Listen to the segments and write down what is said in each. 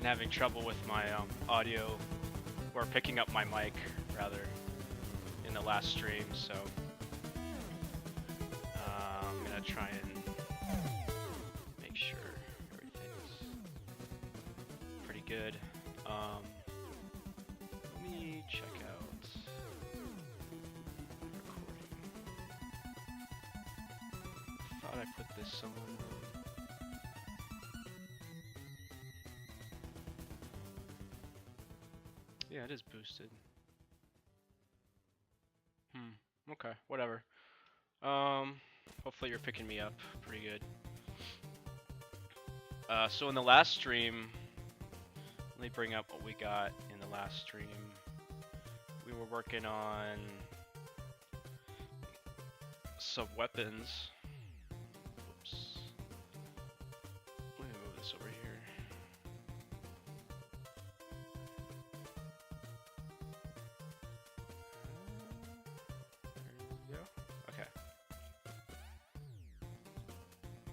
Been having trouble with my audio, or picking up my mic, rather, in the last stream, so I'm gonna try and make sure everything's pretty good. Let me check out recording. Thought I put this on. Yeah, it is boosted. Okay, whatever. Hopefully you're picking me up pretty good. So in the last stream, let me bring up what we got in the last stream. We were working on some weapons. Oops. Let me move this over here.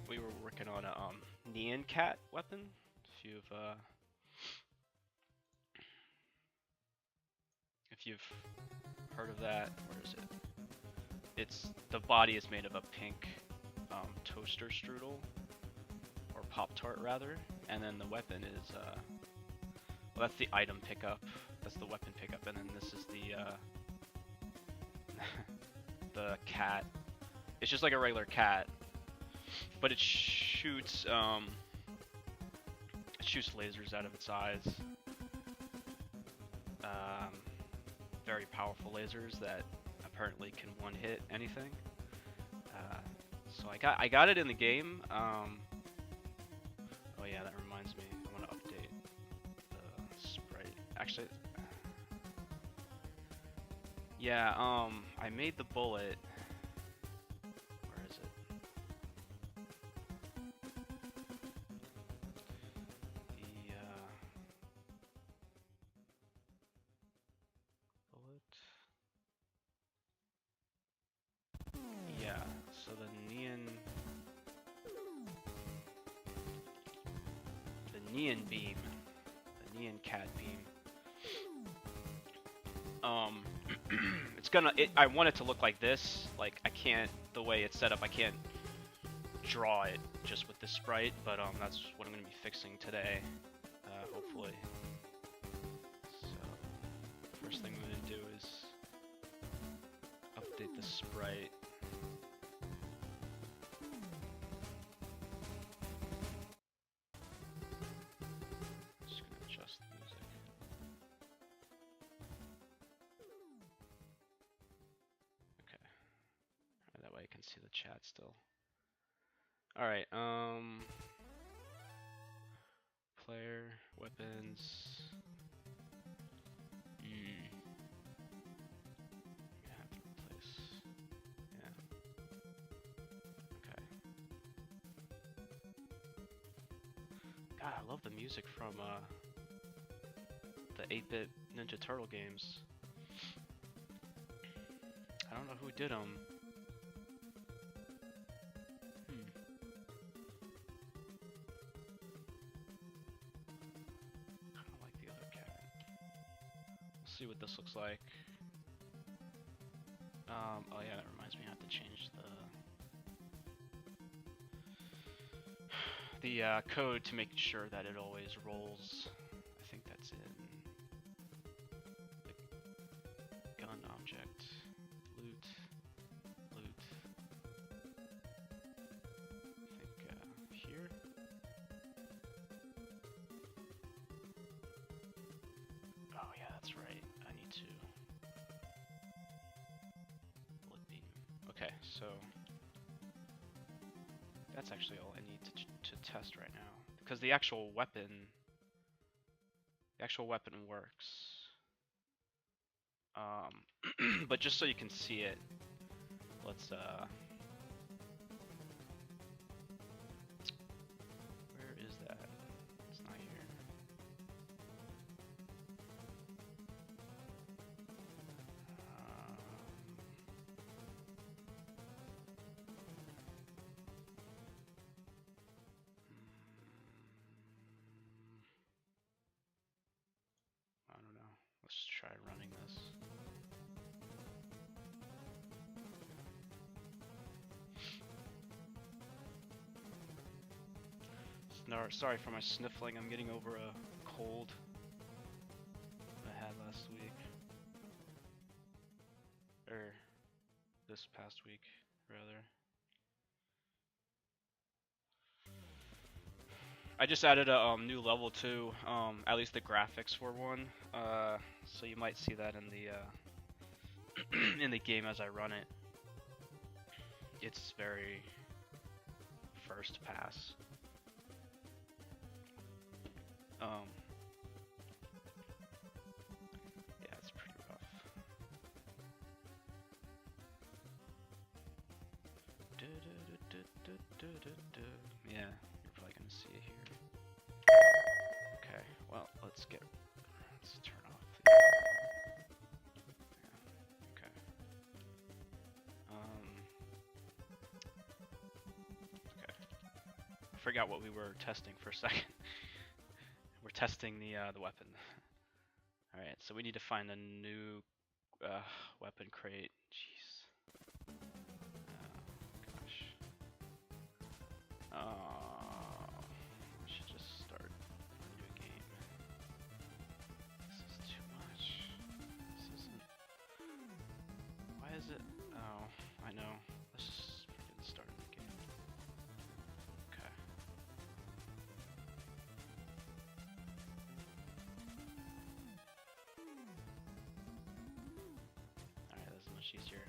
We were working on a Nyan Cat weapon. If you've heard of that, where is it? The body is made of a pink toaster strudel, or Pop-Tart rather, and then the weapon is well, that's the item pickup. That's the weapon pickup, and then this is the the cat. It's just like a regular cat. But it shoots lasers out of its eyes. Very powerful lasers that apparently can one-hit anything. So I got it in the game. Oh yeah, that reminds me. I want to update the sprite. Actually, yeah. I made the bullet. So the Nyan beam, the Nyan Cat beam. I want it to look like this. Like the way it's set up, I can't draw it just with the sprite, but that's what I'm gonna be fixing today, hopefully. So first thing I'm gonna do is update the sprite. See the chat still. Alright, player, weapons. Have to replace. Yeah. Okay. God, I love the music from the 8-bit Ninja Turtle games. I don't know who did them. See what this looks like. Oh yeah, that reminds me, I have to change the code to make sure that it always rolls. I think that's in the gun object, loot. I think here. Oh yeah, that's right. I need to bullet beam. Okay, so that's actually all I need to test right now, because the actual weapon works. But just so you can see it, let's where is that? It's not here. Let's try running this. Sorry for my sniffling. I'm getting over a cold I had last week. Or this past week, rather. I just added a new level too. At least the graphics for one. So you might see that in the in the game as I run it. It's very first pass. Yeah, it's pretty rough. Yeah, you're probably gonna see it here. Okay, well, let's turn off the... Yeah, okay. Okay. I forgot what we were testing for a second. We're testing the weapon. Alright, so we need to find a new weapon crate. Jeez. Gosh. I should just start a new game. This is too much. This isn't... Why is it... Oh, I know. Let's just freaking start a new game. Okay. Alright, that's much easier.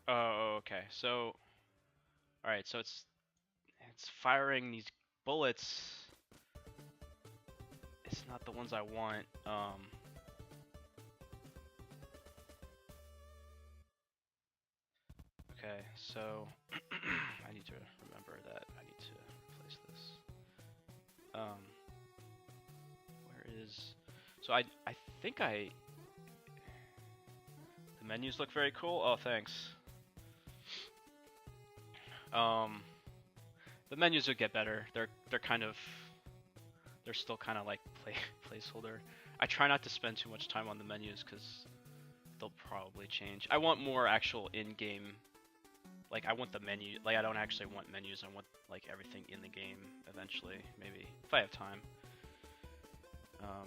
Oh, okay. So... Alright, so it's firing these bullets. It's not the ones I want. Okay, so I need to remember that I need to replace this. Where is... So I think the menus look very cool. Oh, thanks. The menus would get better. They're still kind of like placeholder. I try not to spend too much time on the menus because they'll probably change. I want more actual in-game. Like I want the menu. Like I don't actually want menus. I want like everything in the game eventually. Maybe if I have time. All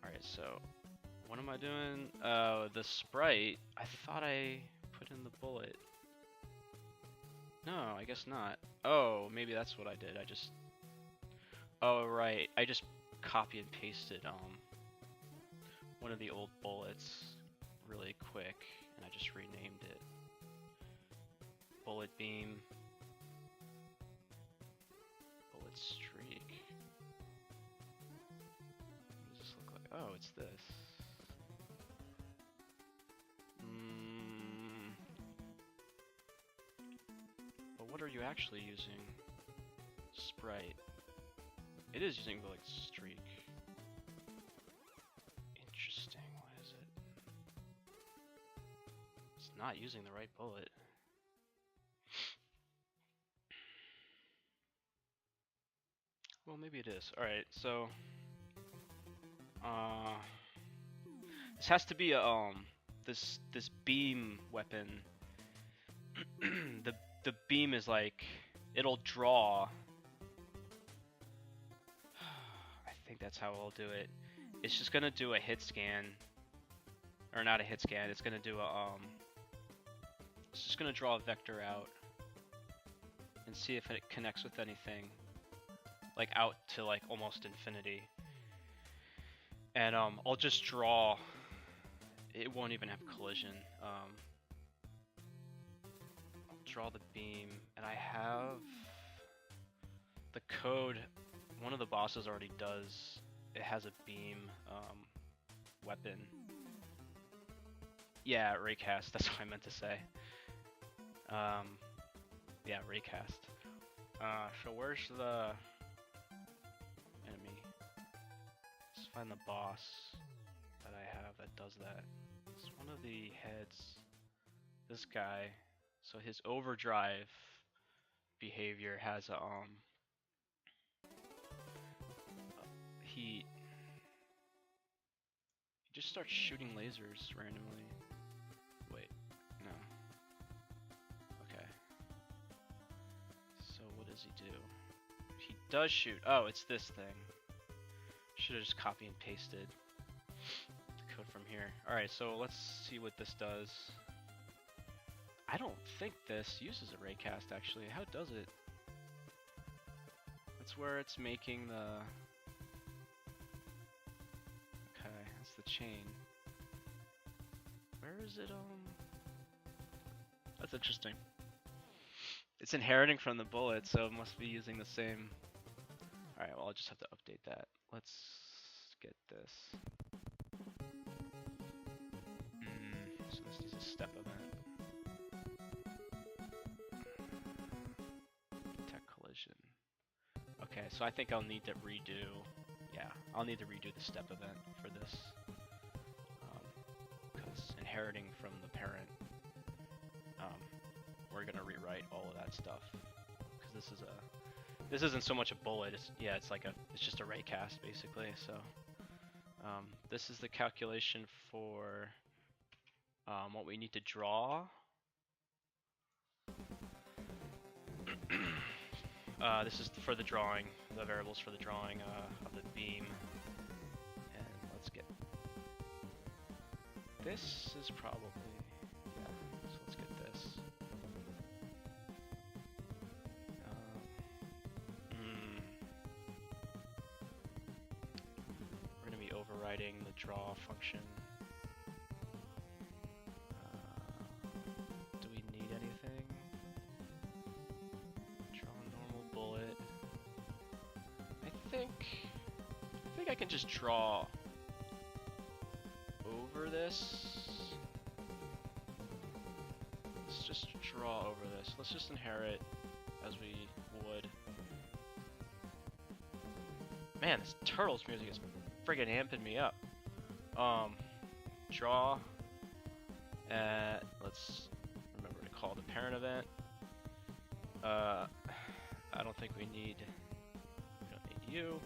right. So what am I doing? The sprite. I thought I put in the bullet. No, I guess not. Oh, maybe that's what I did. Oh, right. I just copy and pasted one of the old bullets really quick, and I just renamed it. Bullet beam. Bullet streak. What does this look like? Oh, it's this. But what are you actually using? Sprite. It is using the like streak. Interesting. What is it? It's not using the right bullet. Well, maybe it is. All right, so this has to be a this beam weapon. the beam is like it'll draw. I think that's how I'll do it. It's just gonna do a hit scan, or not a hit scan. It's gonna do a It's just gonna draw a vector out and see if it connects with anything, like out to like almost infinity. And I'll just draw. It won't even have collision. I'll draw the beam, and I have the code. One of the bosses already does. It has a beam weapon. Yeah, raycast. That's what I meant to say. Yeah, raycast. So where's the enemy? Let's find the boss that I have that does that. It's one of the heads. This guy. So his overdrive behavior has a heat. just starts shooting lasers randomly. Wait, no. Okay. So what does he do? He does shoot. Oh, it's this thing. Should have just copy and pasted the code from here. Alright, so let's see what this does. I don't think this uses a raycast actually. How does it? That's where it's making the... Okay, that's the chain. Where is it? That's interesting. It's inheriting from the bullet, so it must be using the same... Alright, well I'll just have to update that. Let's get this. So this is a step event. Detect collision. Okay, so I think I'll need to redo... Yeah, I'll need to redo the step event for this. Because inheriting from the parent, we're gonna rewrite all of that stuff. Because this isn't so much a bullet. It's just a raycast basically. So this is the calculation for what we need to draw. This is for the drawing, the variables for the drawing of the beam. And let's get... This is probably... Yeah, so let's get this. We're going to be overriding the draw function. Do we need anything? Draw a normal bullet. I think I can just draw over this. Let's just draw over this. Let's just inherit as we would. Man, this Turtles music is friggin' amping me up. Draw. Let's remember to call the parent event. I don't think we don't need you.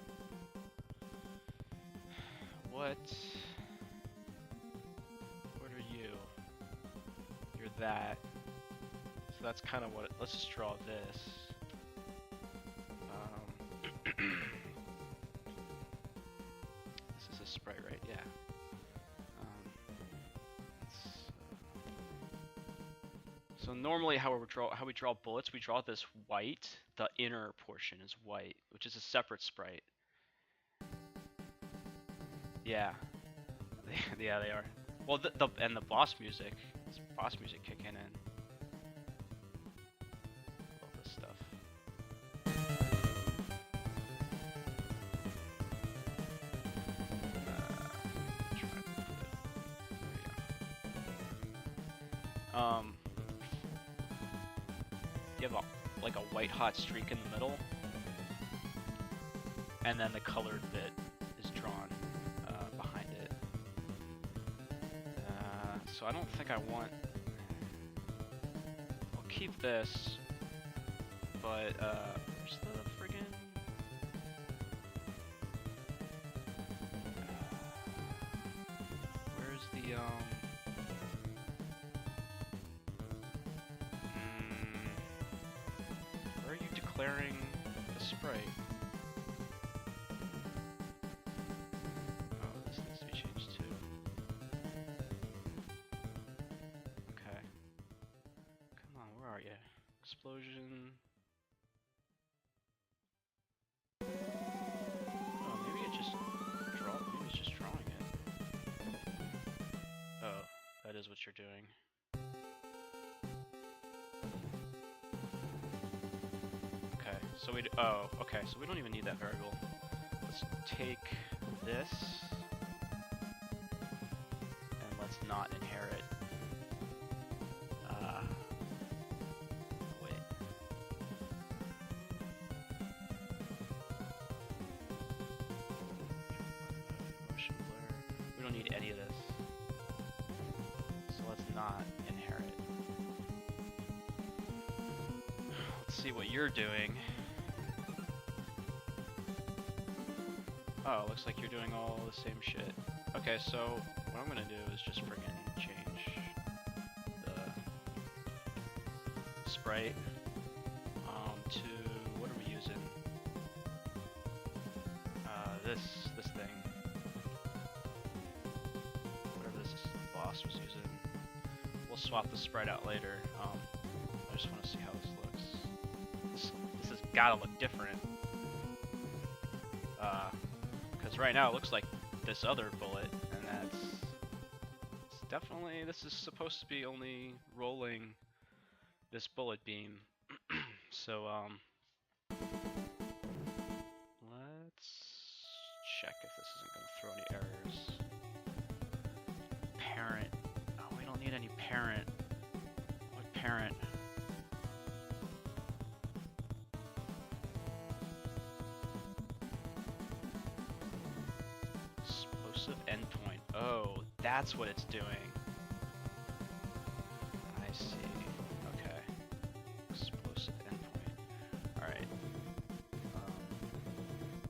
What are you? You're that. So that's kind of what let's just draw this. This is a sprite, right? Yeah. So normally how we draw bullets, we draw this white. The inner portion is white, which is a separate sprite. Yeah. Yeah, they are. Well, and the boss music kicking in. All this stuff. You have like a white hot streak in the middle, and then the colored bit is drawn behind it. So I don't think I want... I'll keep this, but where's the friggin... Where's the Where are you declaring the sprite? This needs to be changed too. Okay. Come on, where are you? Explosion. Oh, maybe it's just drawing it. Oh, that is what you're doing. Okay, so we don't even need that variable. Let's take this and let's not inherit. Wait. Motion blur. We don't need any of this. So let's not inherit. Let's see what you're doing. Oh, looks like you're doing all the same shit. Okay, so what I'm gonna do is just friggin' change the sprite to what are we using? This thing. Whatever this boss was using. We'll swap the sprite out later. I just want to see how this looks. This has gotta look different. Because right now it looks like this other bullet, and it's definitely, this is supposed to be only rolling this bullet beam. So, let's check if this isn't going to throw any errors. Parent. Oh, we don't need any parent. What parent? Explosive endpoint. Oh, that's what it's doing. I see. Okay. Explosive endpoint. Alright.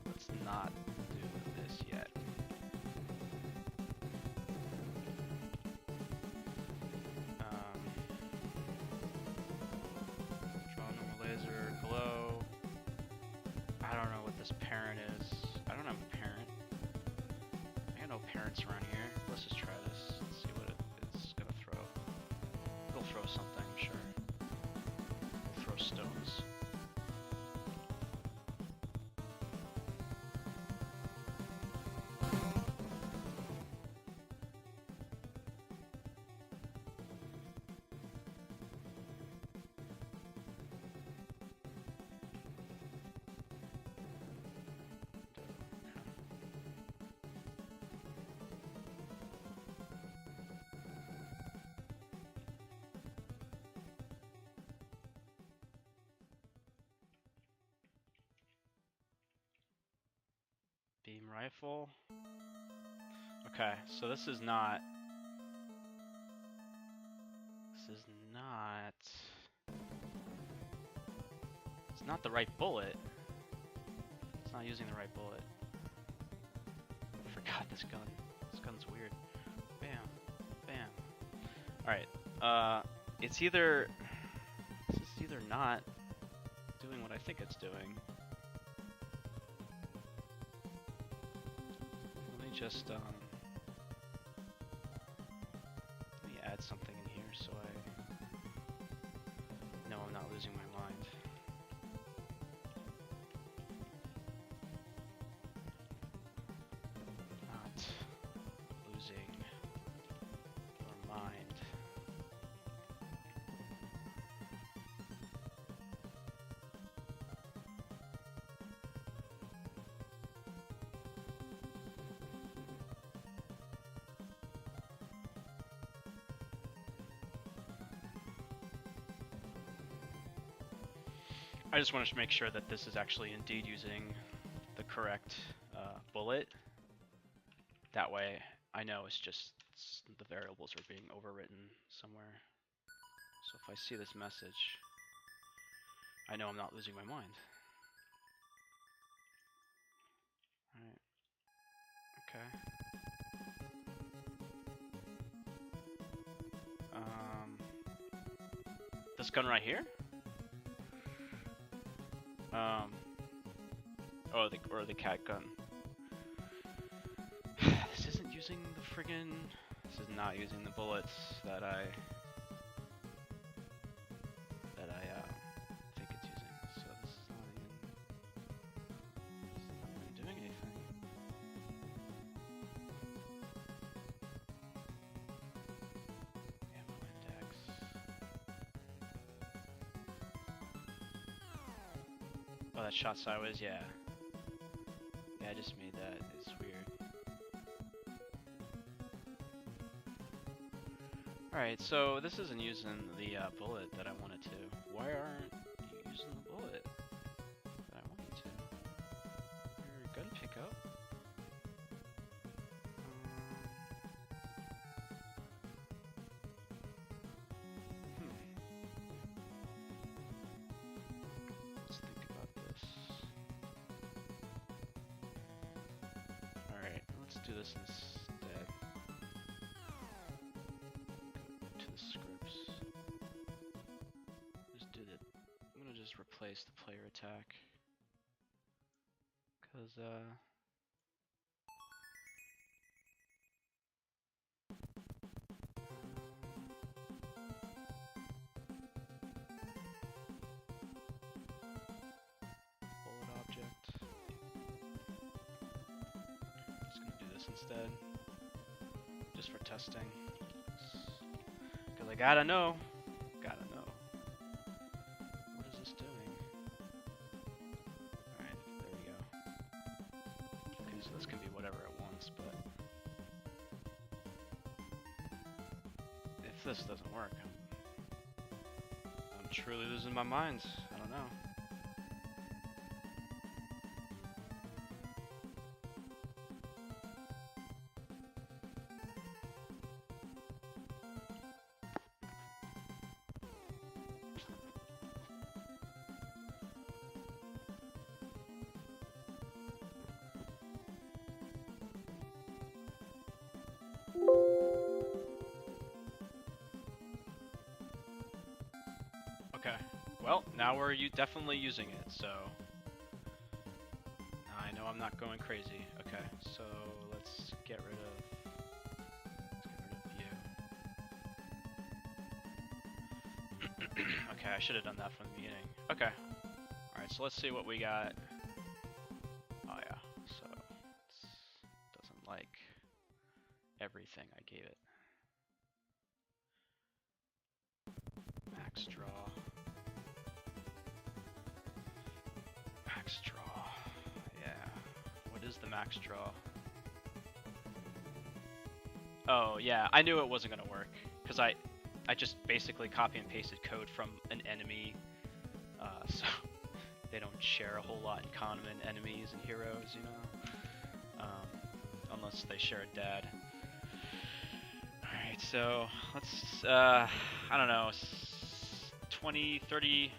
Let's not do this yet. Draw normal laser, glow. I don't know what this parent is. I don't have a parent. I got no parents around here. Let's just try this. Let's see what it's gonna throw. It'll throw something, I'm sure. It'll throw stones. Beam rifle. Okay, so this is not. This is not. It's not the right bullet. It's not using the right bullet. I forgot this gun. This gun's weird. Bam. Bam. Alright. It's either. This is either not doing what I think it's doing. Just let me add something in here so I know I'm not losing my mind. Not losing your mind. I just wanted to make sure that this is actually indeed using the correct bullet. That way I know it's just the variables are being overwritten somewhere. So if I see this message, I know I'm not losing my mind. Alright. Okay. This gun right here? Or the cat gun. This isn't using the friggin'. This is not using the bullets that I think it's using. So this is not even doing anything. Ammo index. Oh, that shot sideways, yeah. Yeah, I just made that. It's weird. Alright, so this isn't using the bullet that I wanted to. Why aren't you using the bullet that I wanted to? Your gun pickup? Let's think about this. Alright, let's do this instead. the scripts. Just did it. I'm gonna just replace the player attack. Cause bullet object. Just gonna do this instead. Just for testing. Cause I gotta know. Gotta know. What is this doing? Alright, there we go. Okay, so this can be whatever it wants, but if this doesn't work, I'm truly losing my mind. I don't know. Okay, well, now we're definitely using it, so I know I'm not going crazy. Okay, so let's get rid of you. Okay, I should have done that from the beginning. Okay, alright, so let's see what we got. Oh yeah, so it doesn't like everything I gave it. Max draw. Max draw. Yeah. What is the max draw? Oh yeah, I knew it wasn't gonna work because I just basically copy and pasted code from an enemy, so they don't share a whole lot in common, enemies and heroes, you know, unless they share a dad. Alright, so let's, I don't know, 20, 30,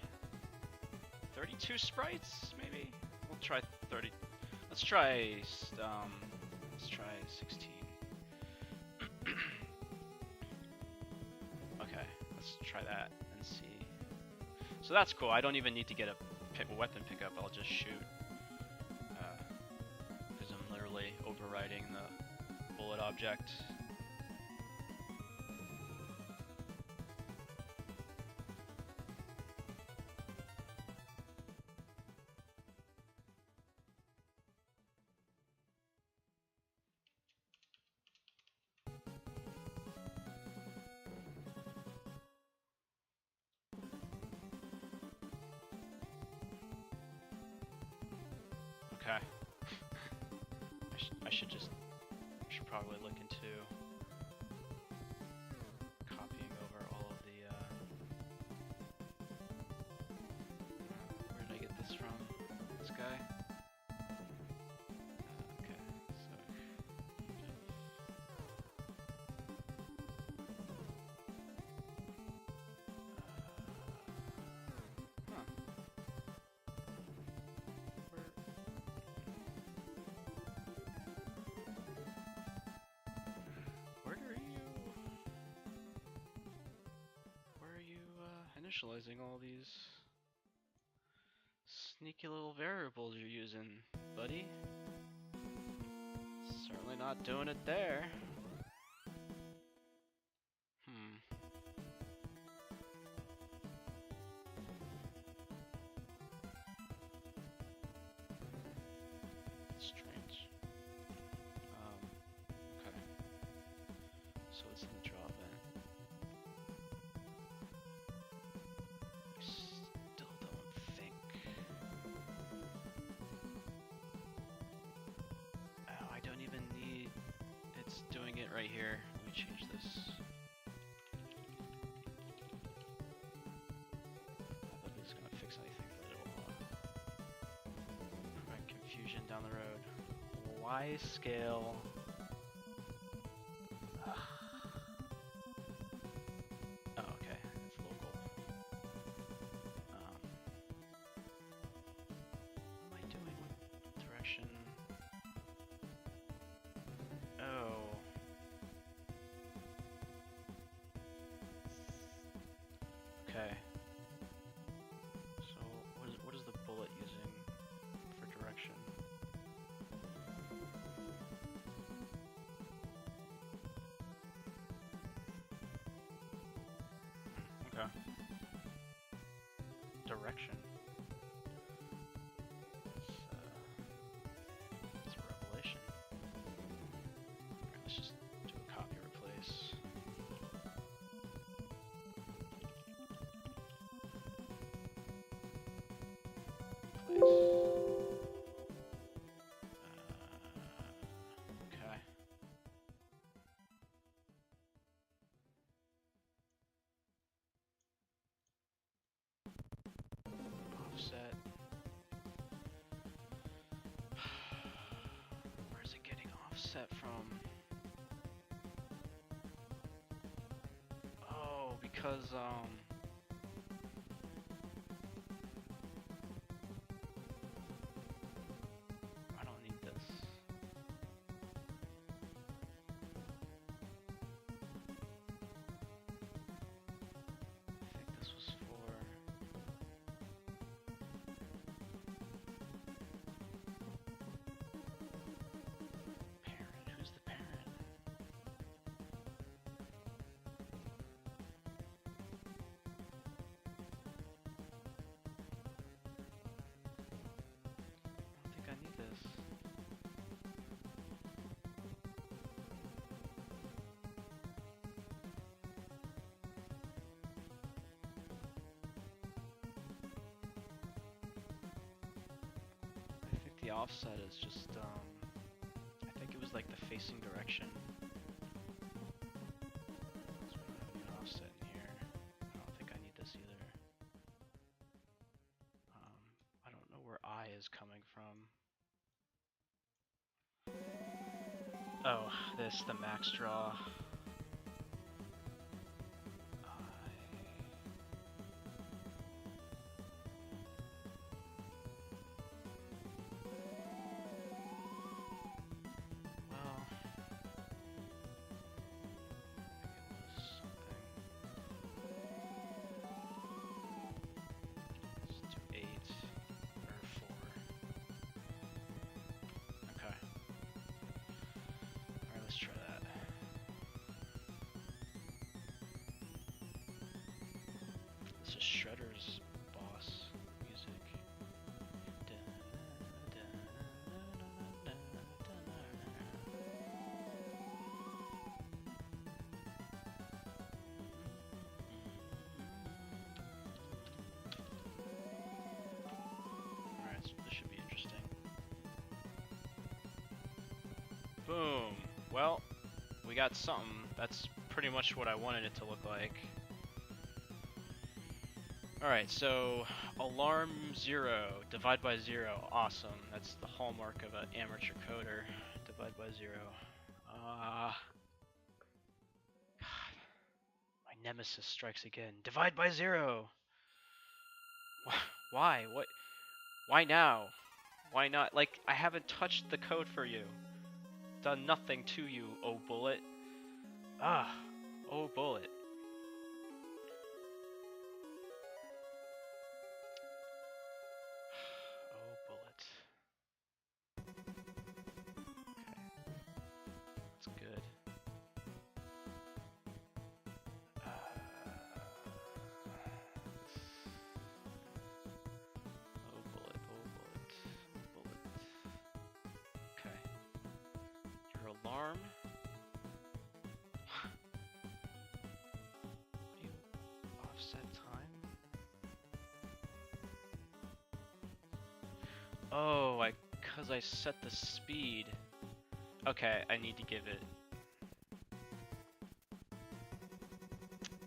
32 sprites, maybe? We'll try 30, let's try 16. Okay, let's try that and see. So that's cool, I don't even need to get a weapon pickup, I'll just shoot. Because I'm literally overriding the bullet object. Okay. I should probably look into copying over all of the, where did I get this from? This guy? Okay, so... huh. Initializing all these sneaky little variables you're using, buddy. Certainly not doing it there. Strange. Okay. So it's in the draw then. Right here. Let me change this. Not that it's gonna fix anything, but it'll prevent confusion down the road. Y scale. Oh, okay. It's local. What am I doing? What direction? Oh. correction. It's a revelation. Alright, let's just do a copy replace. Okay. Offset. Where's it getting offset from? Oh, because I don't need this. I think this was for parent. Who's the parent? I don't think I need this. I think the offset is just, I think it was like the facing direction. So we don't have any offset in here. I don't think I need this either. I don't know where I is coming from. Oh, this, the max draw. Shredder's boss music. Alright, so this should be interesting. Boom! Well, we got something. That's pretty much what I wanted it to look like. Alright, so alarm 0, divide by 0, awesome. That's the hallmark of an amateur coder. Divide by 0. God, my nemesis strikes again. Divide by 0! Why? What? Why now? Why not? Like, I haven't touched the code for you. Done nothing to you, oh bullet. Ah, oh bullet. Alarm. You offset time. Oh, because I set the speed. Okay, I need to give it.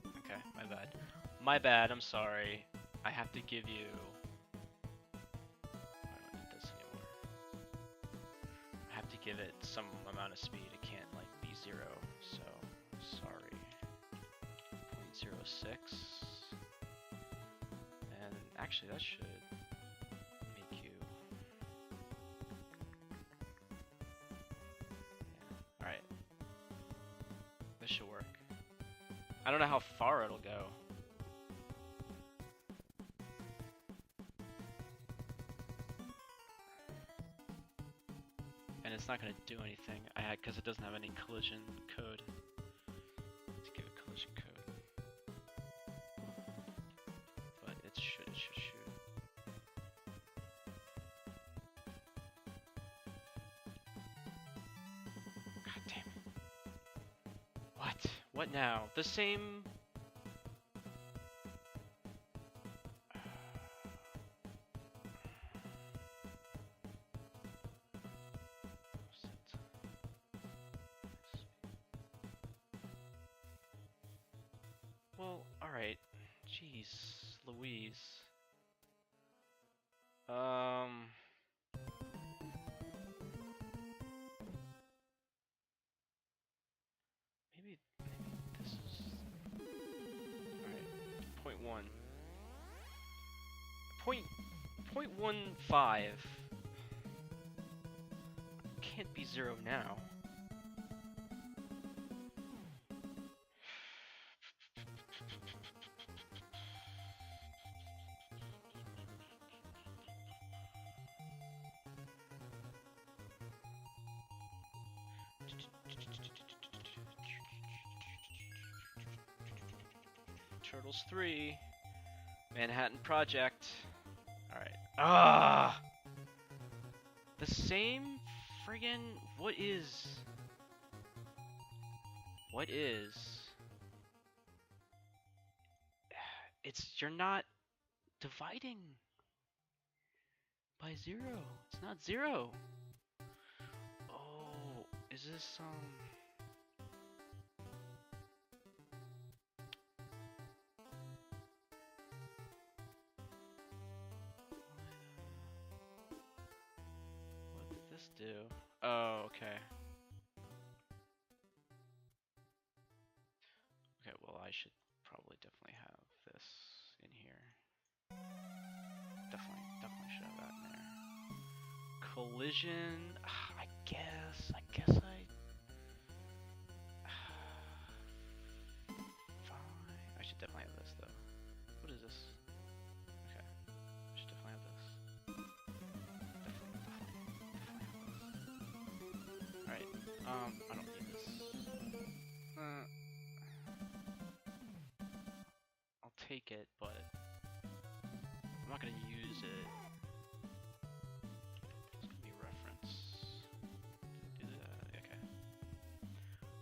Okay, my bad. My bad, I'm sorry. I have to give you. I don't need this anymore. I have to give it some amount of speed. It can't like be 0. So sorry. 0.06. And actually, that should make you. Yeah. All right. This should work. I don't know how far it'll go. And it's not going to do anything because it doesn't have any collision code. Let's give it collision code. But it should shoot. What now? The same... Well, alright. Jeez, Louise. Maybe this is... Alright, point one. Point 0.15 can't be 0 now. Turtles 3, Manhattan Project. Alright. Ah! The same friggin... What is... It's... You're not dividing by 0. It's not 0. Oh, is this, What did this do? Oh, okay. Okay, well, I should probably definitely have this in here. Definitely should have that in there. Collision, I guess fine. I should definitely have this though. What is this? Okay, I should definitely have this. Definitely have this. Alright, I don't need this. I'll take it, but I'm not gonna use it. It's gonna be reference. Do that. Okay.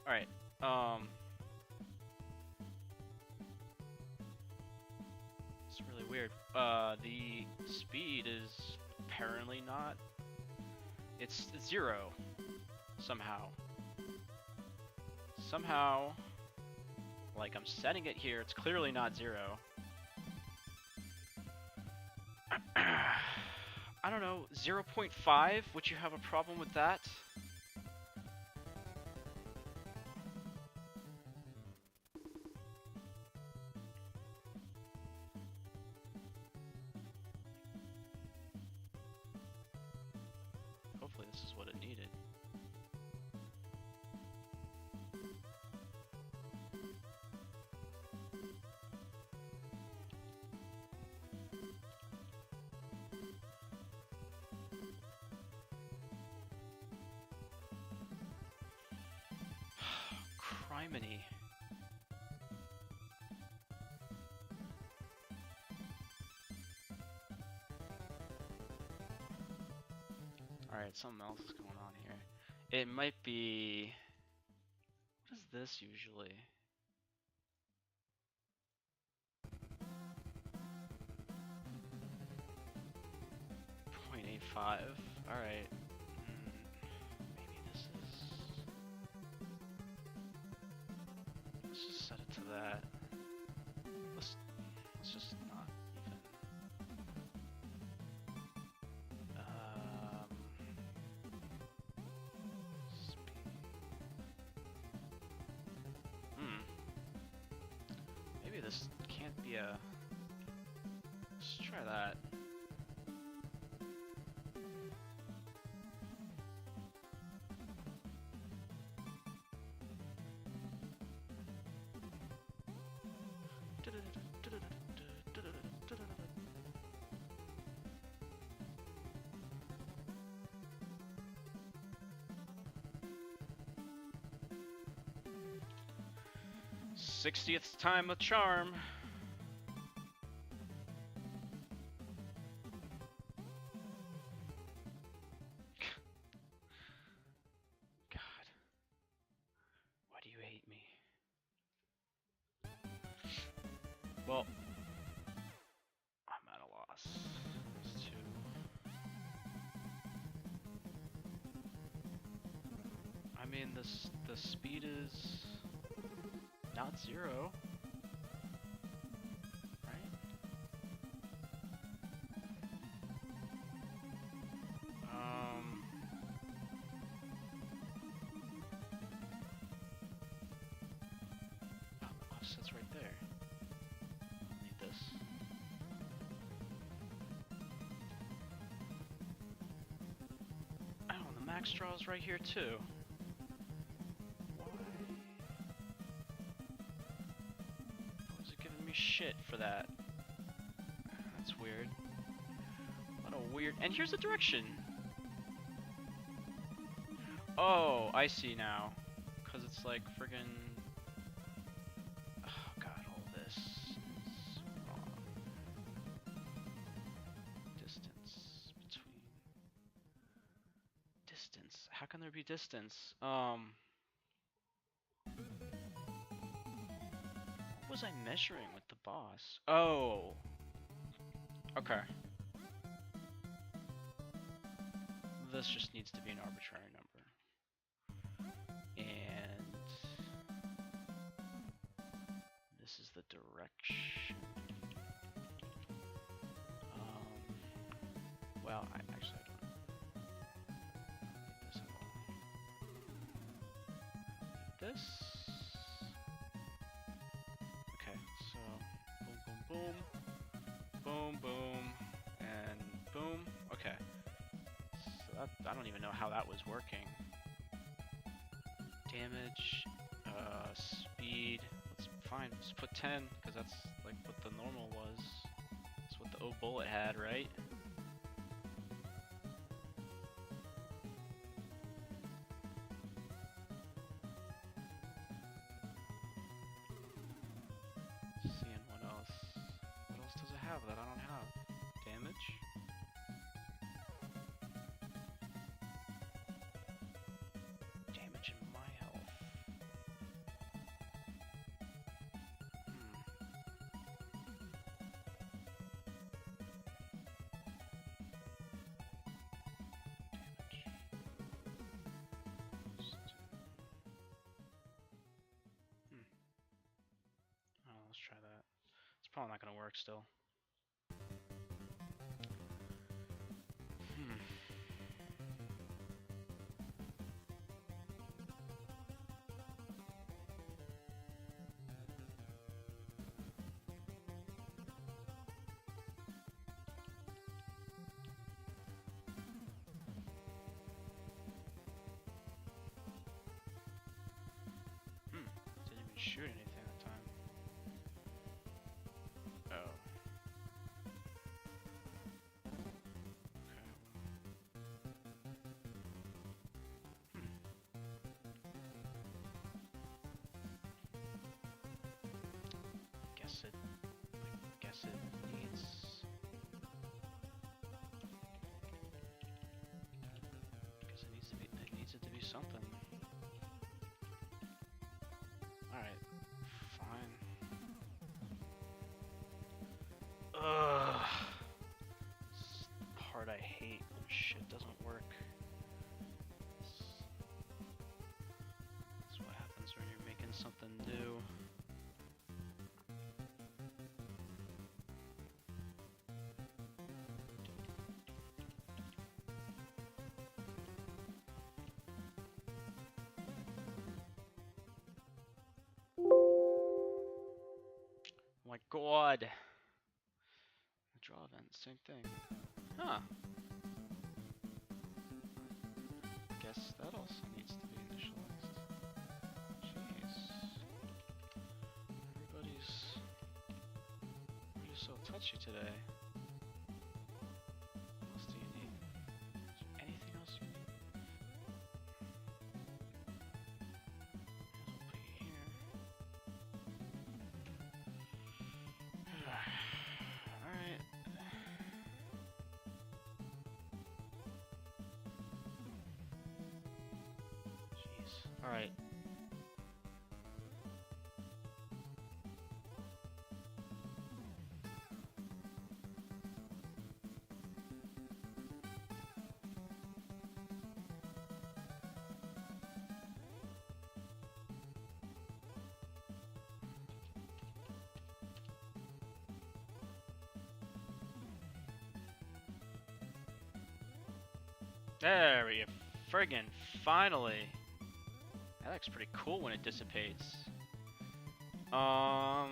Alright. It's really weird. The speed is apparently not. It's 0. Somehow. Like I'm setting it here, it's clearly not 0. I don't know, 0.5? Would you have a problem with that? Hopefully this is what it needed. Criminy. Alright, something else is going on here. It might be... What is this usually? .85. Alright. Maybe this is... Let's just set it to that. Let's just not even... Speed. Maybe this can't be a... Let's try that. '60th time a charm. God. Why do you hate me? Well, I'm at a loss. These two. I mean, the speed is not 0, right? Oh, the offset's right there. I'll need this. Oh, and the max draw is right here too. Why? Why was it giving me shit for that? That's weird. What a weird. And here's the direction. Oh, I see now. Cause it's like friggin'. Oh god, all this is wrong. Distance between. Distance. How can there be distance? What was I measuring with the boss? Oh. Okay. This just needs to be an arbitrary number. And this is the direction. Well, I don't need this at all. This. Okay, so boom, boom, boom, boom, boom, and boom. Okay. So that, I don't even know how that was working. Damage, speed. Let's fine. Let's put 10 because that's like what the normal was. That's what the O bullet had, right? Seeing what else. What else does it have that I don't have? Damage. Damage in my health. Oh, let's try that. It's probably not gonna work still. Didn't even shoot anything that time. Oh. Guess it needs. Guess it needs to be. It needs it to be something. All right, fine. Ugh. This part I hate when shit doesn't work. That's what happens when you're making something new. Oh my god! The draw event, same thing. Huh. Guess that also needs to be initialized. Jeez. Everybody's so touchy today. What else do you need? Is there anything else you need? I'll put you here. Alright. Jeez. Alright. There we go. Friggin' finally. That looks pretty cool when it dissipates. The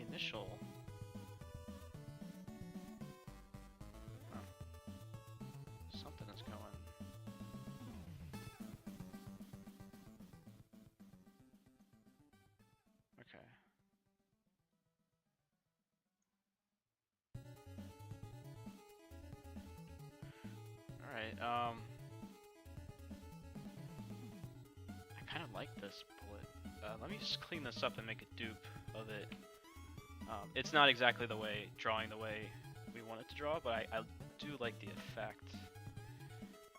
initial. Huh. Something is going. Okay. Alright, I kind of like this bullet. Let me just clean this up and make a dupe of it. It's not exactly drawing the way we want it to draw, but I do like the effect.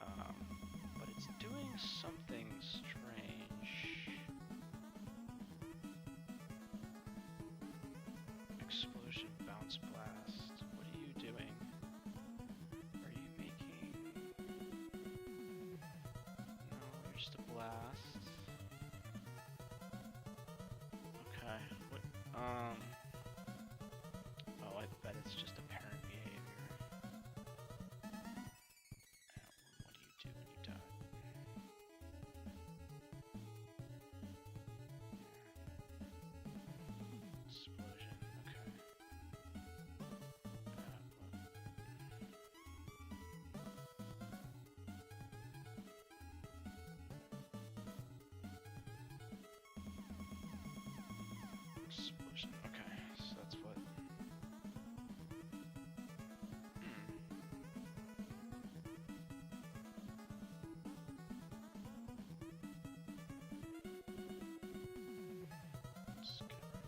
But it's doing something strange. Explosion, bounce blast. What are you doing? Are you making... No, you're just a blast. Okay. What? Oh, I bet it's just apparent behavior. What do you do when you die? Explosion. Okay. Explosion. Okay, so that's what. Let's get rid of.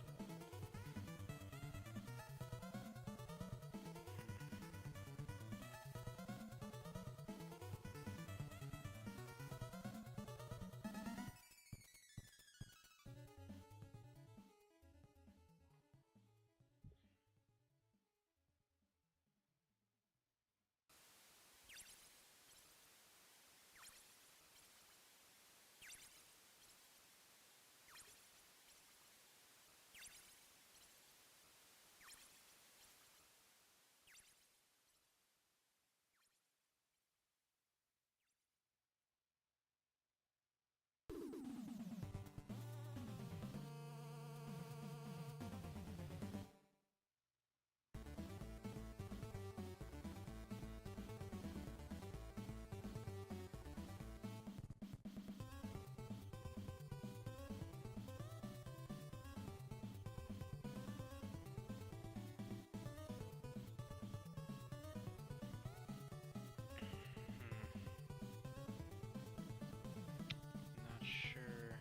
Not sure.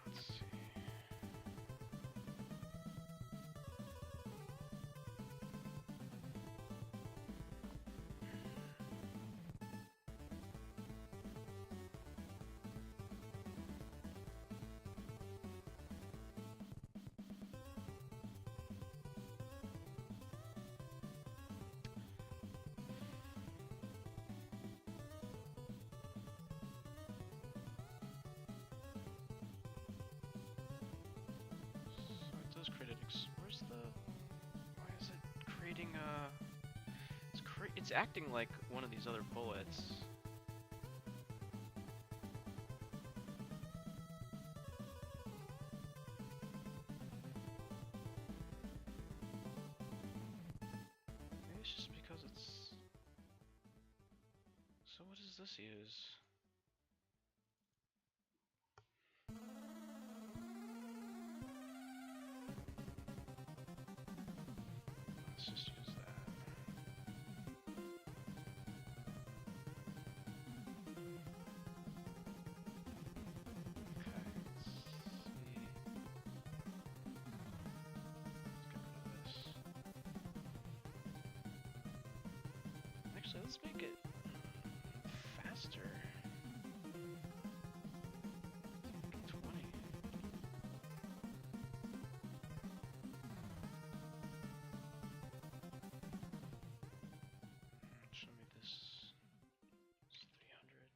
Let's see. So it does create where's the? Why is it creating a? It's acting like one of these other bullets. Maybe it's just because it's. So what does this use? Let's just use that. Okay, let's see. Let's get rid of this. Actually, let's make it faster. Make it 20. Show me this. It's 300.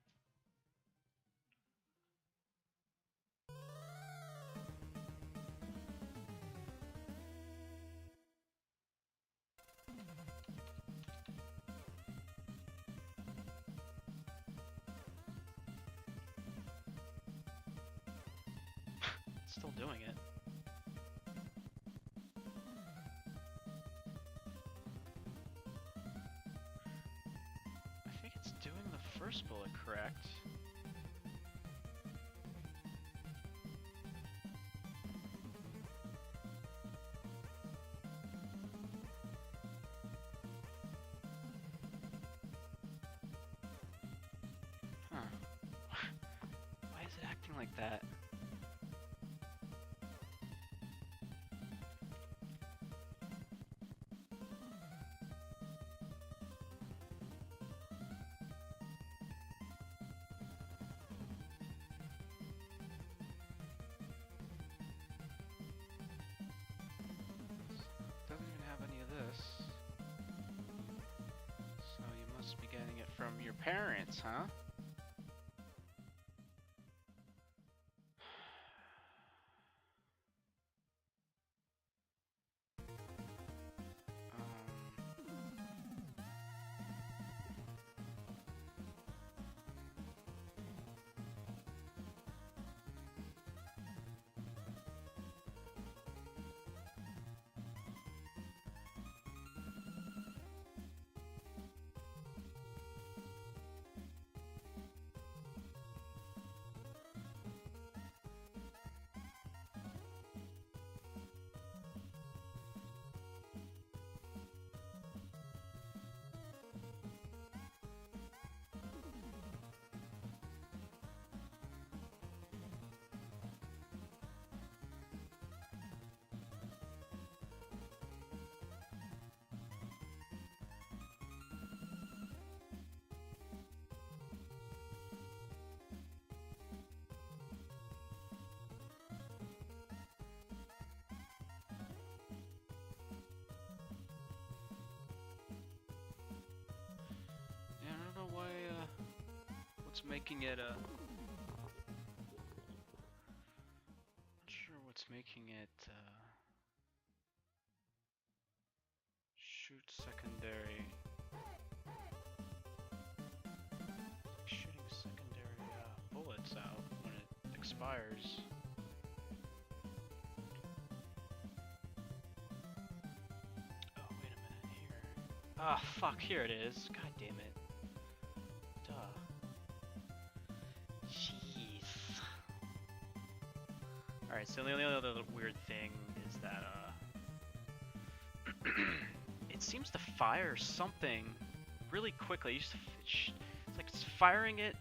it's still doing it. I think it's doing the first bullet correct. Huh. Why is it acting like that? Doesn't even have any of this. So you must be getting it from your parents, huh? Yeah, I don't know why, what's making it, not sure what's making it, shoot secondary, shooting secondary, bullets out when it expires. Oh, wait a minute, here. Ah, fuck, here it is. God damn it. Duh. Jeez. Alright, so the only other weird thing is that, it seems to fire something really quickly. It's like it's firing it.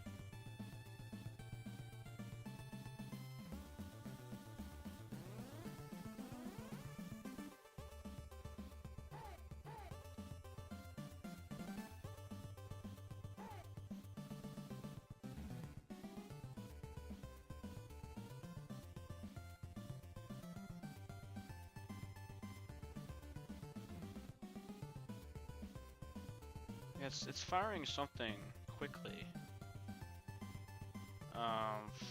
It's firing something quickly.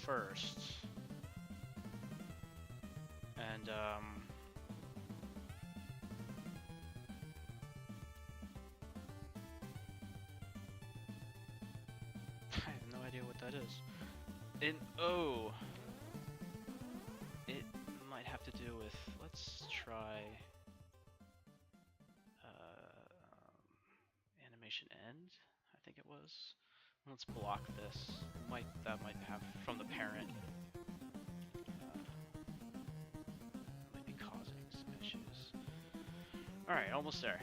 First. And, I have no idea what that is. It might have to do with, let's try, animation end, I think it was. Let's block this. That might have from the parent. Might be causing some issues. Alright, almost there.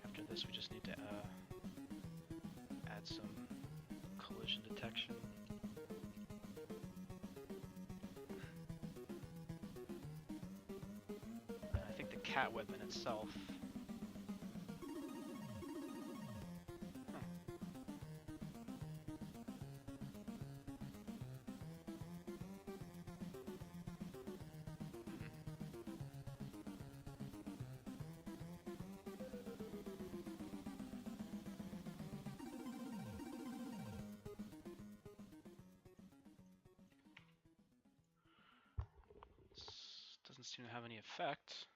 After this, we just need to add some collision detection. And I think the cat weapon itself. Doesn't seem to have any effect.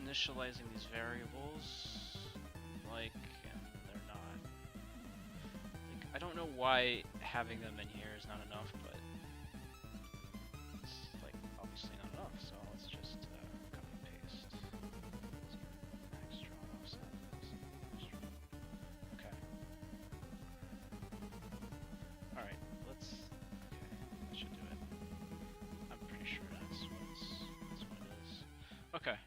initializing these variables, like, and they're not. Like, I don't know why having them in here is not enough, but it's like obviously not enough. So let's just copy paste. Extra offset. Okay. All right. Let's. Okay. That should do it. I'm pretty sure that's what it is. Okay.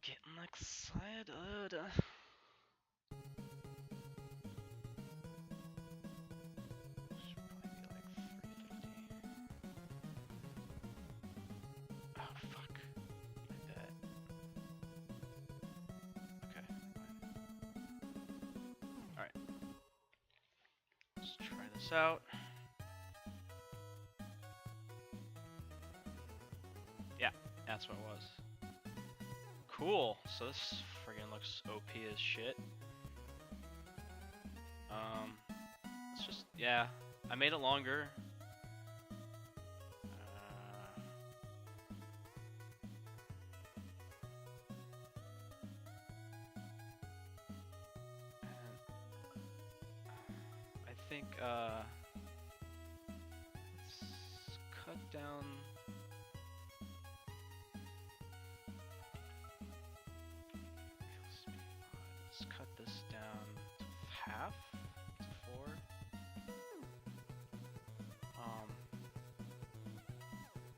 Getting excited. Should probably be like 350. Oh fuck. I bet. Okay. Alright. Let's try this out. Yeah, that's what it was. Cool. So this friggin' looks OP as shit. It's just, yeah. I made it longer. I think, let's cut down. Let's cut this down to half, to 4.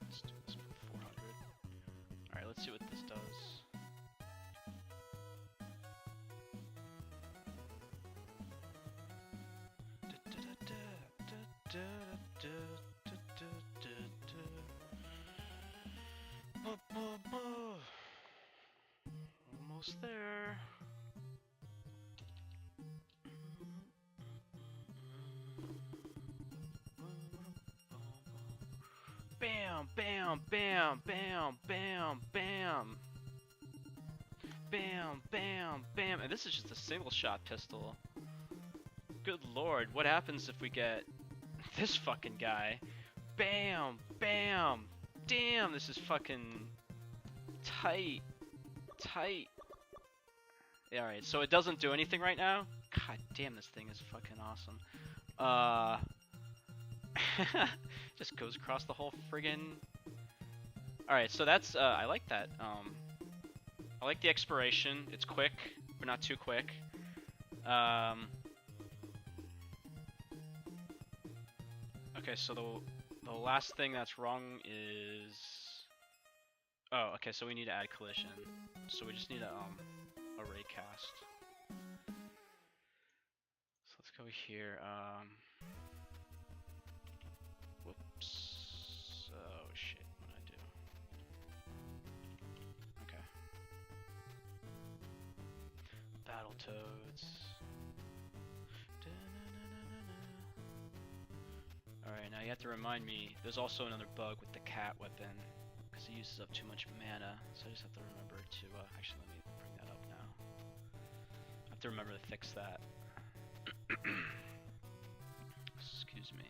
Let's do this for 400. Alright, let's see what this does. Almost there. Bam, bam, bam, bam, bam, bam. Bam, bam, bam. And this is just a single shot pistol. Good lord, what happens if we get this fucking guy? Bam, bam. Damn, this is fucking tight. Tight. Yeah, alright, so it doesn't do anything right now? God damn, this thing is fucking awesome. Just goes across the whole friggin'... Alright, so that's, I like that. I like the expiration. It's quick, but not too quick. Okay, so the last thing that's wrong is... Oh, okay, so we need to add collision. So we just need a ray cast. So let's go here. Whoops. Oh shit, what did I do? Okay. Battletoads. Alright, now you have to remind me, there's also another bug with the cat weapon, because it uses up too much mana, so I just have to remember to, actually let me bring that up now. I have to remember to fix that. Excuse me.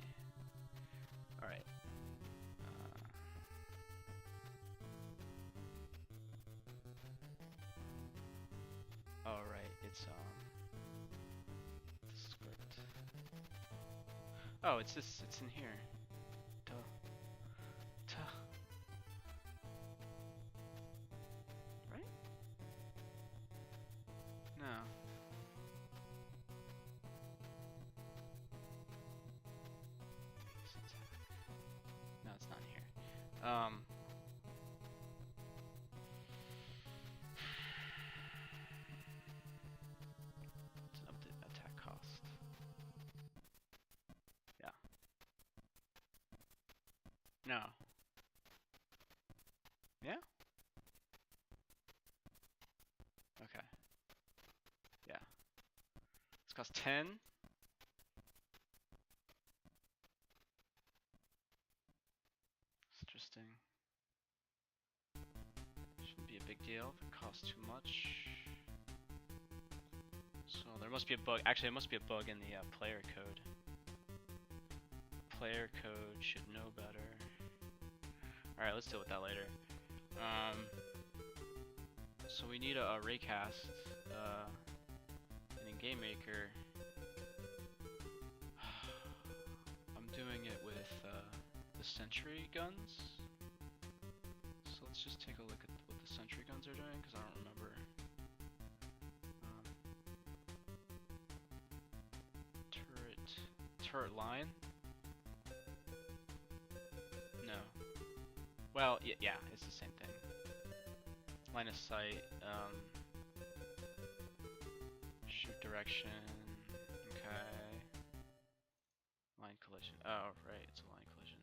Alright. Alright, it's, the script. Oh, it's this, it's in here. Duh. Duh. Right? No. No, it's not here. It's an update attack cost. Yeah. No. Yeah? Okay. Yeah. It's cost 10. It's interesting. Shouldn't be a big deal if it costs too much. So there must be a bug. Actually, there must be a bug in the player code. Player code should know better. Alright, let's deal with that later. So we need a raycast in Game Maker. I'm doing it with the sentry guns. So let's just take a look at what the sentry guns are doing, because I don't remember. Turret line? No. Well, yeah, it's the same thing. Line of sight, shoot direction, okay. Line collision, oh right, it's a line collision.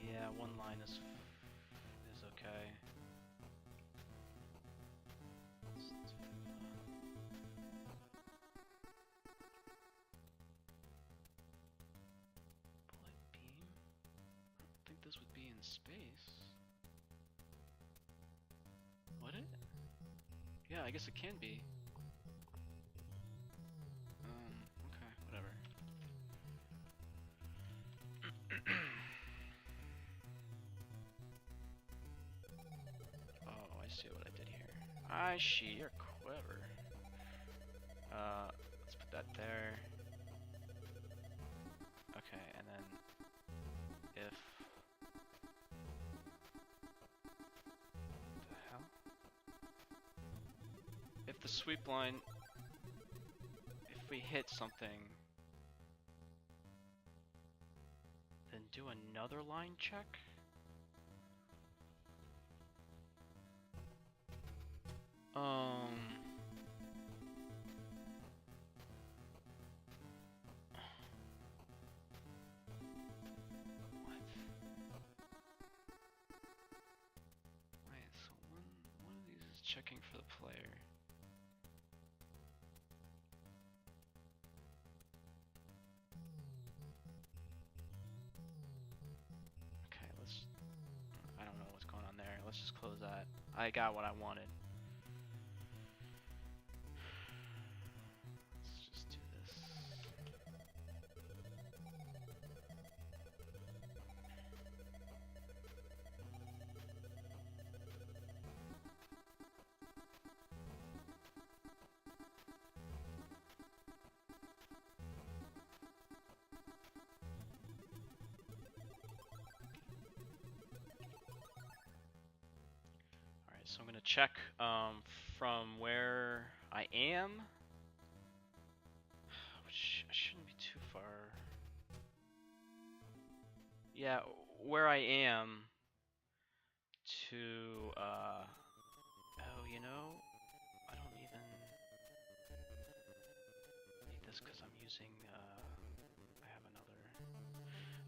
Yeah, one line is okay. Let's do, bullet beam? I don't think this would be in space. Would it? Yeah, I guess it can be. Okay, whatever. Oh, I see what I did here. I see, you're clever. Let's put that there. Okay, and then if... What the hell? If the sweep line... If we hit something... Then do another line check? Checking for the player. Okay, I don't know what's going on there. Let's just close that. I got what I wanted. Let's just do this. So I'm gonna check from where I am, which I shouldn't be too far. Yeah, where I am to oh, you know, I don't even need this because I'm using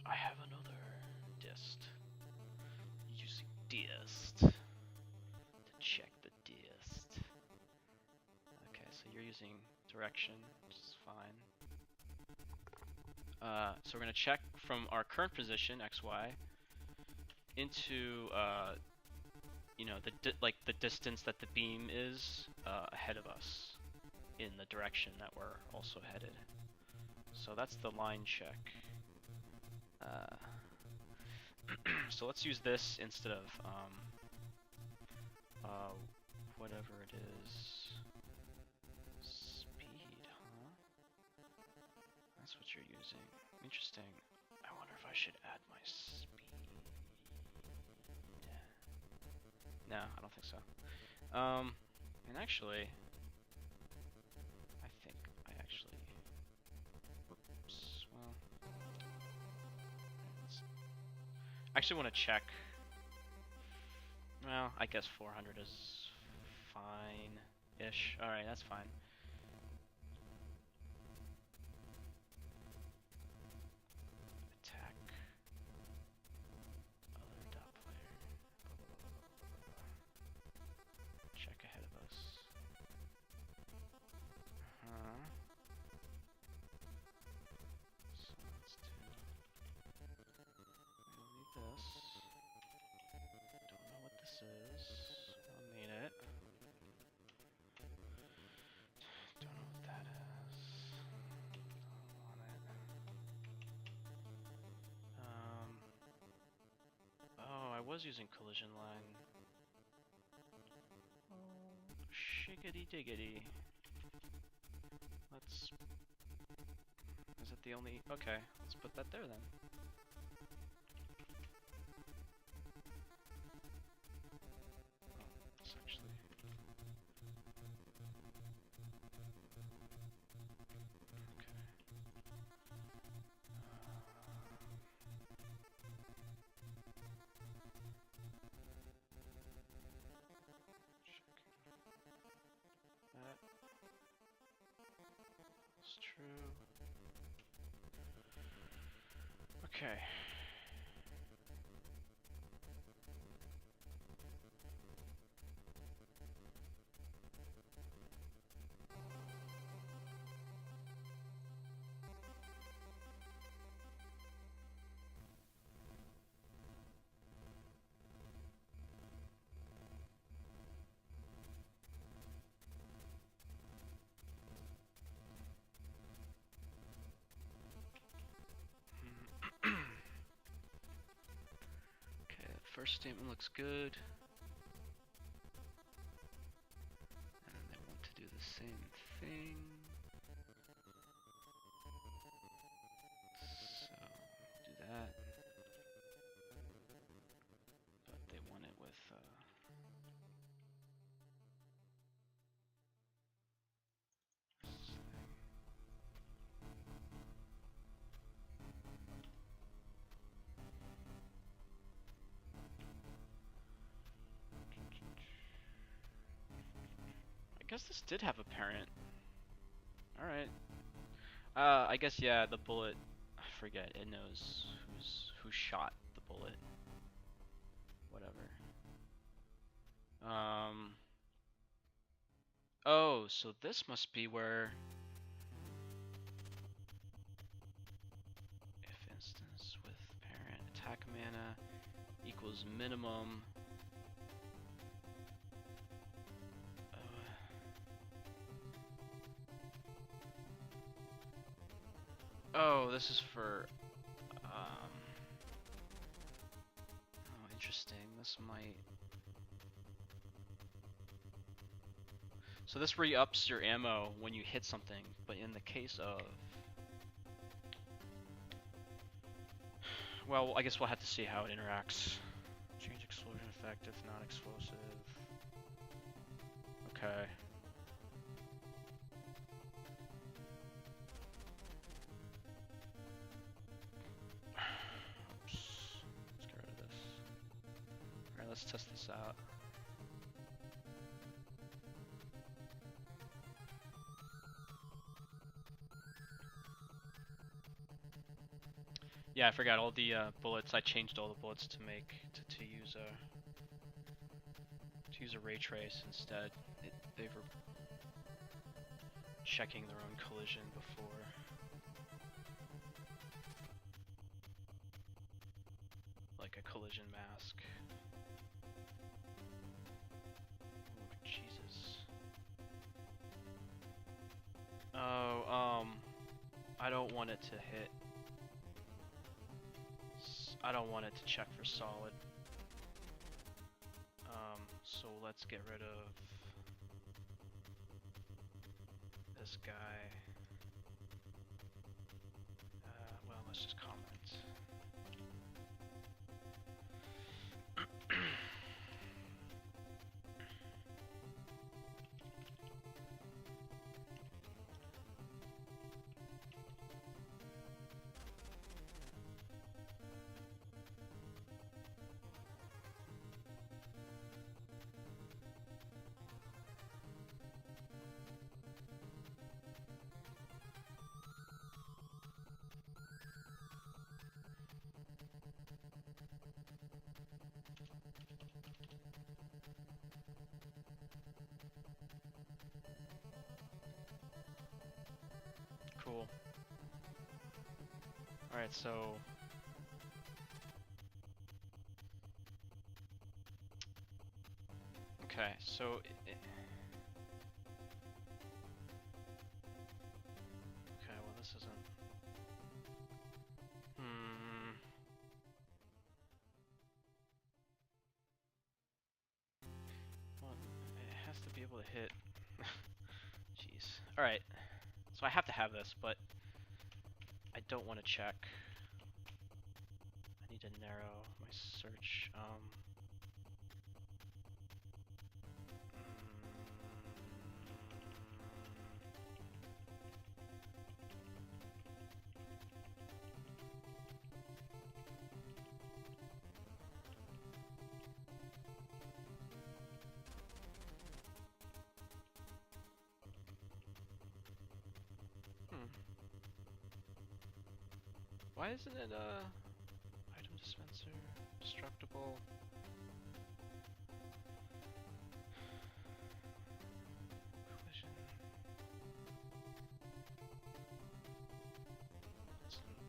I have another dist. Using dist. Check the dist. Okay, so you're using direction, which is fine. So we're gonna check from our current position, XY, into you know, the distance that the beam is ahead of us in the direction that we're also headed. So that's the line check. So let's use this instead of whatever it is. Speed, huh? That's what you're using. Interesting. I wonder if I should add my speed. No, I don't think so. And actually, I think I actually... Oops, well... I actually want to check... Well, I guess 400 is fine-ish. Alright, that's fine. Attack. Other dot player. Check ahead of us. So let's do... We'll need this. Don't know what this is. I'll need it. was using collision line. Oh, shiggity diggity. Let's... Is it the only... Okay, let's put that there then. Oh, it's actually... That's true. Okay. First statement looks good. And then they want to do the same thing. So, do that. But they want it with, this thing. I guess this did have a parent. Alright. I guess, yeah, the bullet, I forget, it knows who shot the bullet. Whatever. Oh, so this must be where... If instance with parent attack mana equals minimum... Oh, this is for, oh, interesting, this might... So this re-ups your ammo when you hit something, but in the case of... Well, I guess we'll have to see how it interacts. Change explosion effect if not explosive. Okay. Let's test this out. Yeah, I forgot all the bullets. I changed all the bullets to make to use a ray trace instead. They were checking their own collision before. Like a collision mask. Jesus. Oh, I don't want it to hit. I don't want it to check for solid. So let's get rid of this guy. Well, let's just comment. Cool. Alright, so... Okay, so... Okay, well this isn't... hit. Jeez. Alright. So I have to have this, but I don't want to check. I need to narrow my search. Why isn't it item dispenser, destructible? Collision.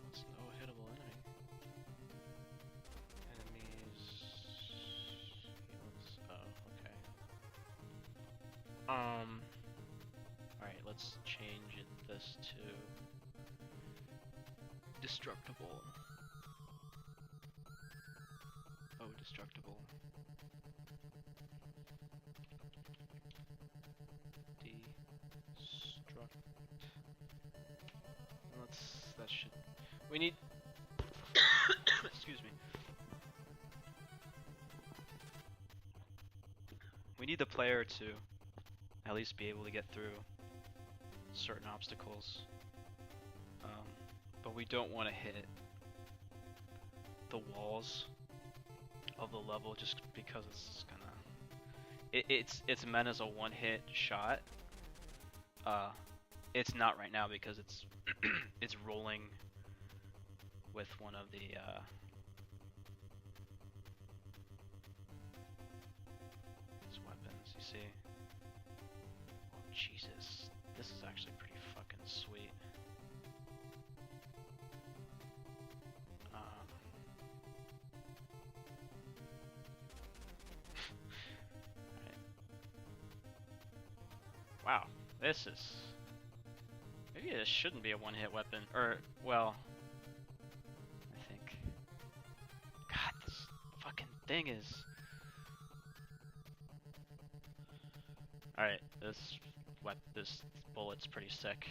What's no hittable enemy? Enemies. Heals. Oh, okay. Alright, let's change this to destructible. Oh, destructible. Destruct. That should. We need. Excuse me. We need the player to at least be able to get through certain obstacles. But we don't want to hit the walls of the level just because it's gonna. It's meant as a one-hit shot. It's not right now because it's it's rolling with one of the these weapons. You see? Oh Jesus, this is actually pretty fucking sweet. Wow, this is... Maybe this shouldn't be a one-hit weapon, or, well... I think... God, this fucking thing is... Alright, this bullet's pretty sick.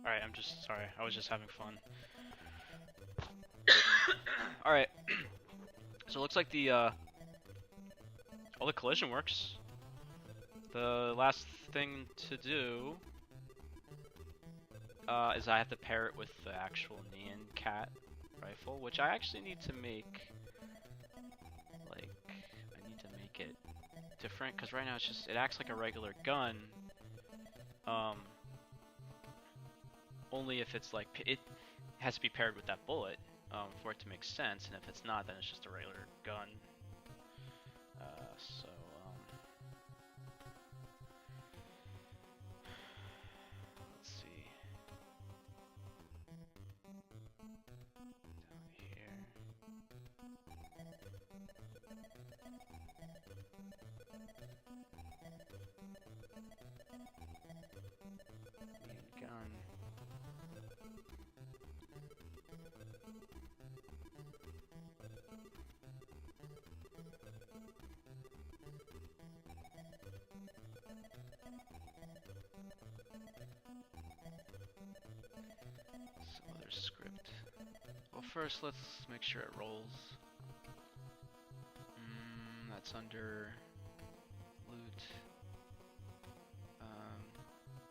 Alright, I'm just sorry. I was just having fun. Alright. So it looks like the all the collision works. The last thing to do is I have to pair it with the actual Nyan Cat rifle, which I actually need to make. Like, I need to make it different because right now it acts like a regular gun. Only if it's like, it has to be paired with that bullet for it to make sense, and if it's not, then it's just a regular gun. So, let's see. Down here. Gun. Some other script. Well, first let's make sure it rolls. That's under loot.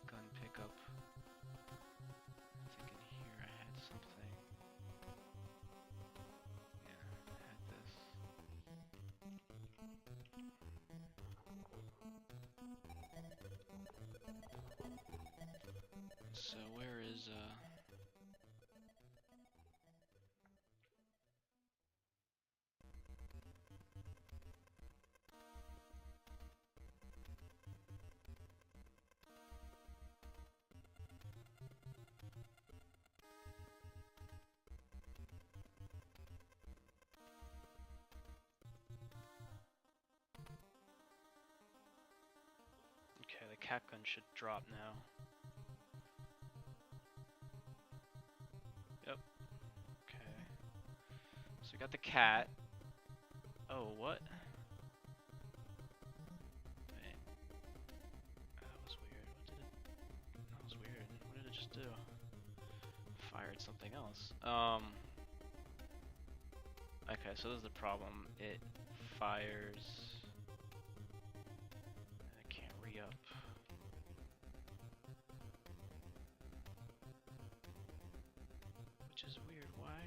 Gun pickup. I think in here I had something. Yeah, I had this. So where is cat gun should drop now. Yep. Okay. So we got the cat. Oh, what? Wait. That was weird. What did it? That was weird. What did it just do? Fired something else. Okay, so this is the problem. It fires. I can't re-up. Which is weird. Why?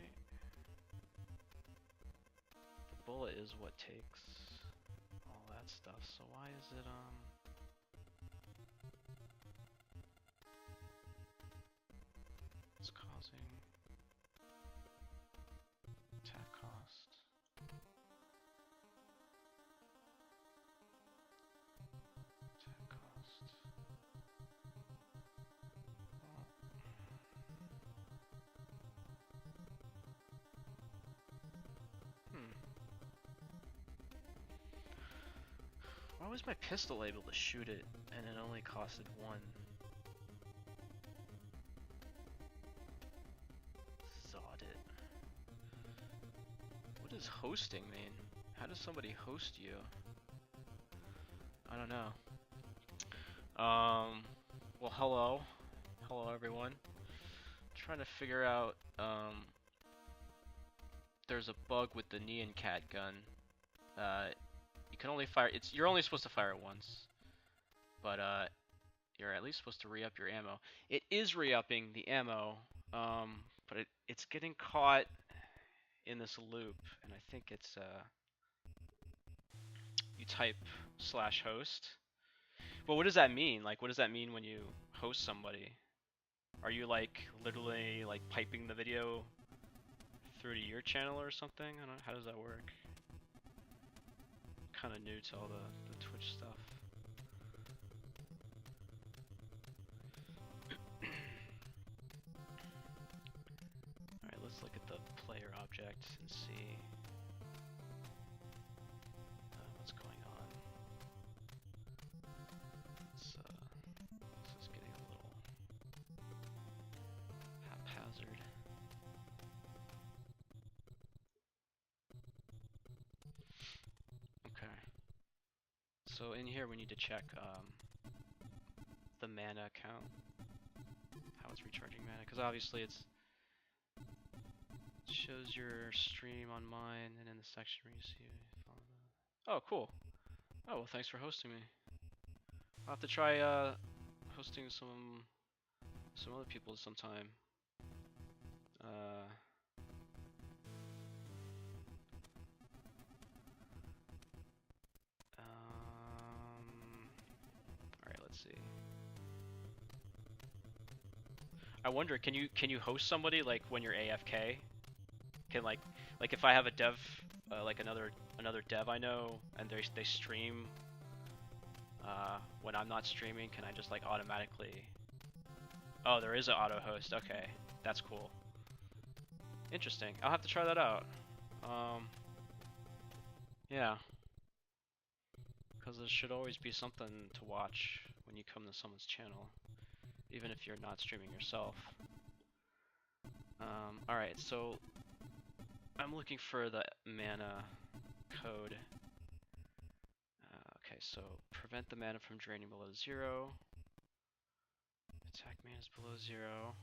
The bullet is what takes all that stuff. So why is it it's causing attack cost. Attack cost. Oh. Why was my pistol able to shoot it and it only costed 1? Zod it. What does hosting mean? How does somebody host you? I don't know. Well, hello. Hello, everyone. I'm trying to figure out, there's a bug with the Nyan Cat gun. You can only fire, you're only supposed to fire it once. But, you're at least supposed to re-up your ammo. It is re-upping the ammo, but it's getting caught in this loop, and I think it's, you type /host. Well, what does that mean? Like, what does that mean when you host somebody? Are you, like, literally, like, piping the video through to your channel or something? I don't know, how does that work? Kind of new to all the Twitch stuff. Alright, let's look at the player object and see what's going on. This is getting a little haphazard. Okay. So in here we need to check the mana count, how it's recharging mana, because obviously it shows your stream on mine, and in the section where you see it. Oh, cool. Oh, well, thanks for hosting me. I'll have to try hosting some other people sometime. Alright, let's see. I wonder, can you host somebody like when you're AFK? Can like if I have a dev, like another dev I know, and they stream when I'm not streaming, can I just like automatically? Oh, there is an auto host. Okay, that's cool. Interesting. I'll have to try that out. Yeah. Because there should always be something to watch when you come to someone's channel, even if you're not streaming yourself. Alright, so I'm looking for the mana code. Okay, so prevent the mana from draining below 0. Attack mana is below 0.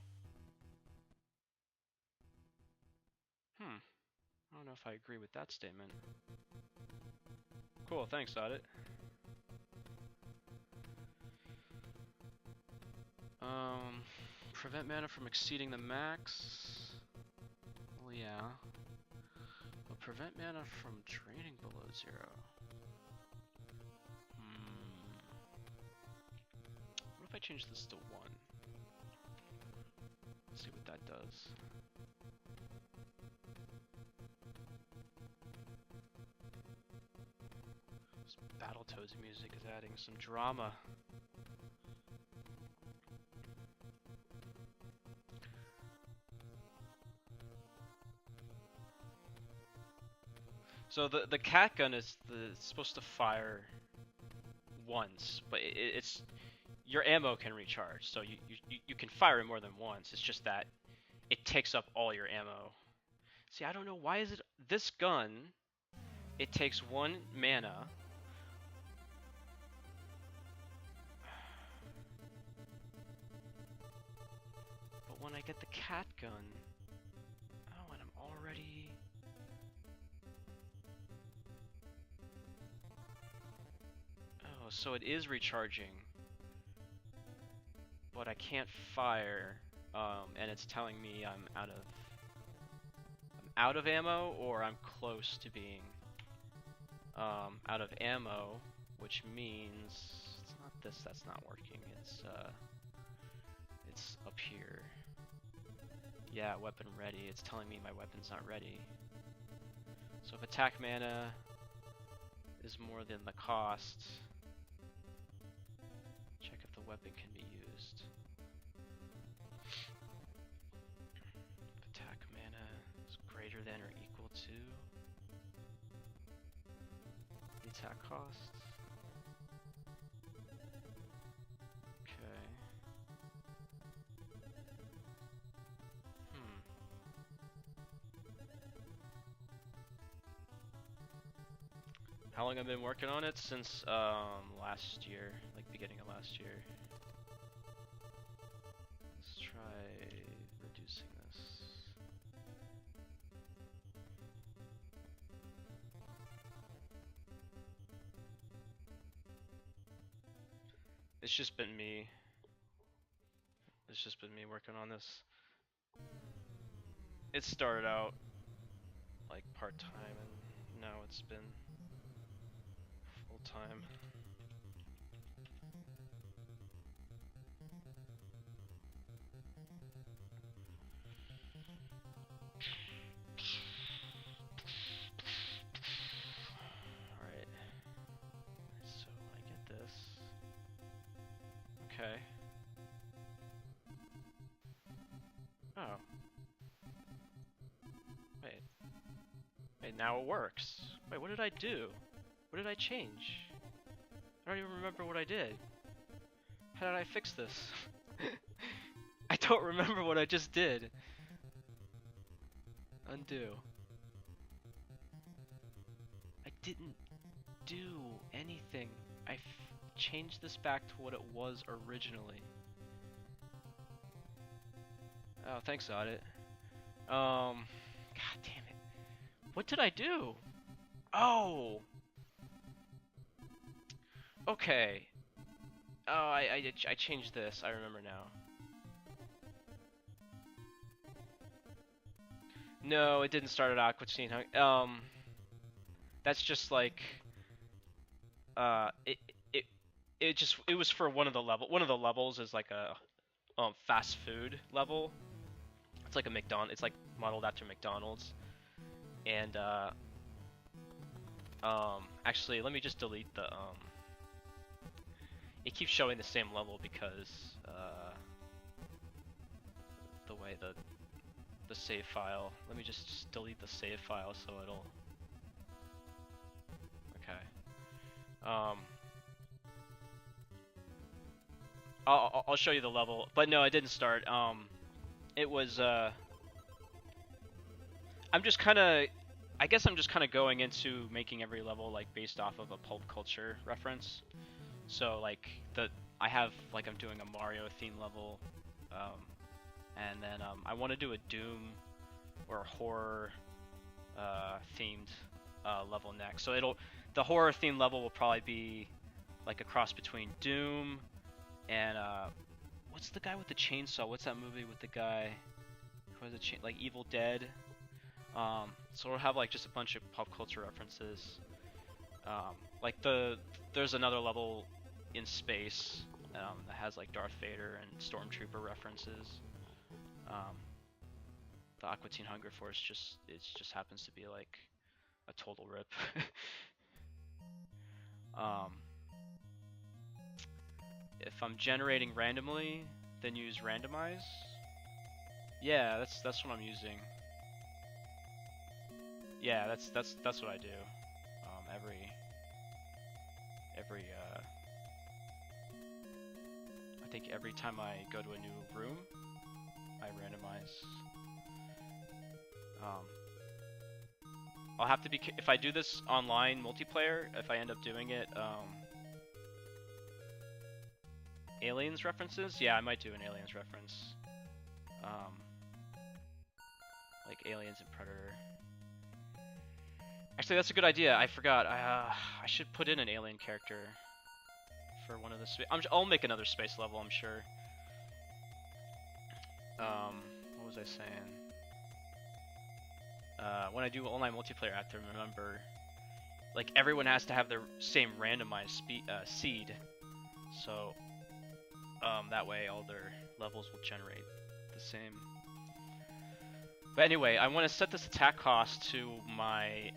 I don't know if I agree with that statement. Cool, thanks, Audit. Prevent mana from exceeding the max. Well, yeah. But prevent mana from draining below 0. What if I change this to 1? Let's see what that does. This Battletoads music is adding some drama. So the cat gun is supposed to fire once, but it's your ammo can recharge, so you can fire it more than once. It's just that it takes up all your ammo. See, I don't know why is it this gun. It takes 1 mana. But when I get the cat gun, oh, and I'm already. Oh, so it is recharging. But I can't fire, and it's telling me I'm out of ammo, or I'm close to being out of ammo, which means it's not this that's not working. It's up here. Yeah, weapon ready. It's telling me my weapon's not ready. So if attack mana is more than the cost, check if the weapon can be used. If attack mana is greater than or equal to the attack cost. Okay. How long I've been working on it? Since last year, like beginning of last year. Let's try reducing this. It's just been me. It's just been me working on this. It started out like part-time, and now it's been full-time. Alright. So I get this. Okay. Oh. Wait, now it works. Wait, what did I do? What did I change? I don't even remember what I did. How did I fix this? I don't remember what I just did. Undo. I didn't do anything. I changed this back to what it was originally. Oh, thanks, Audit. God damn it. What did I do? Oh! Okay. Oh, I changed this. I remember now. No, it didn't start at Aqua Teen. That's just like it was for one of the levels is like a fast food level. It's like a McDonald's. It's like modeled after McDonald's. And actually, let me just delete the It keeps showing the same level because the way the save file. Let me just delete the save file so it'll. Okay. I'll show you the level, but no, it didn't start. It was I'm just kind of, I guess I'm just kind of going into making every level like based off of a pulp culture reference. So like I have like I'm doing a Mario theme level, and then I want to do a Doom or horror themed level next. So the horror themed level will probably be like a cross between Doom and what's the guy with the chainsaw? What's that movie with the guy who has a like Evil Dead? So we'll have like just a bunch of pop culture references. Like there's another level in space that has like Darth Vader and Stormtrooper references. The Aqua Teen Hunger Force just happens to be like a total rip. If I'm generating randomly, then use randomize. Yeah, that's what I'm using. Yeah, that's what I do. I think every time I go to a new room, I randomize. I'll have to be if I do this online multiplayer. If I end up doing it, aliens references. Yeah, I might do an aliens reference. Like aliens and Predator. Actually, that's a good idea. I forgot. I should put in an alien character for one of the. I'll make another space level, I'm sure. What was I saying? When I do online multiplayer, I have to remember, like, everyone has to have their same randomized seed, so that way all their levels will generate the same. But anyway, I want to set this attack cost to my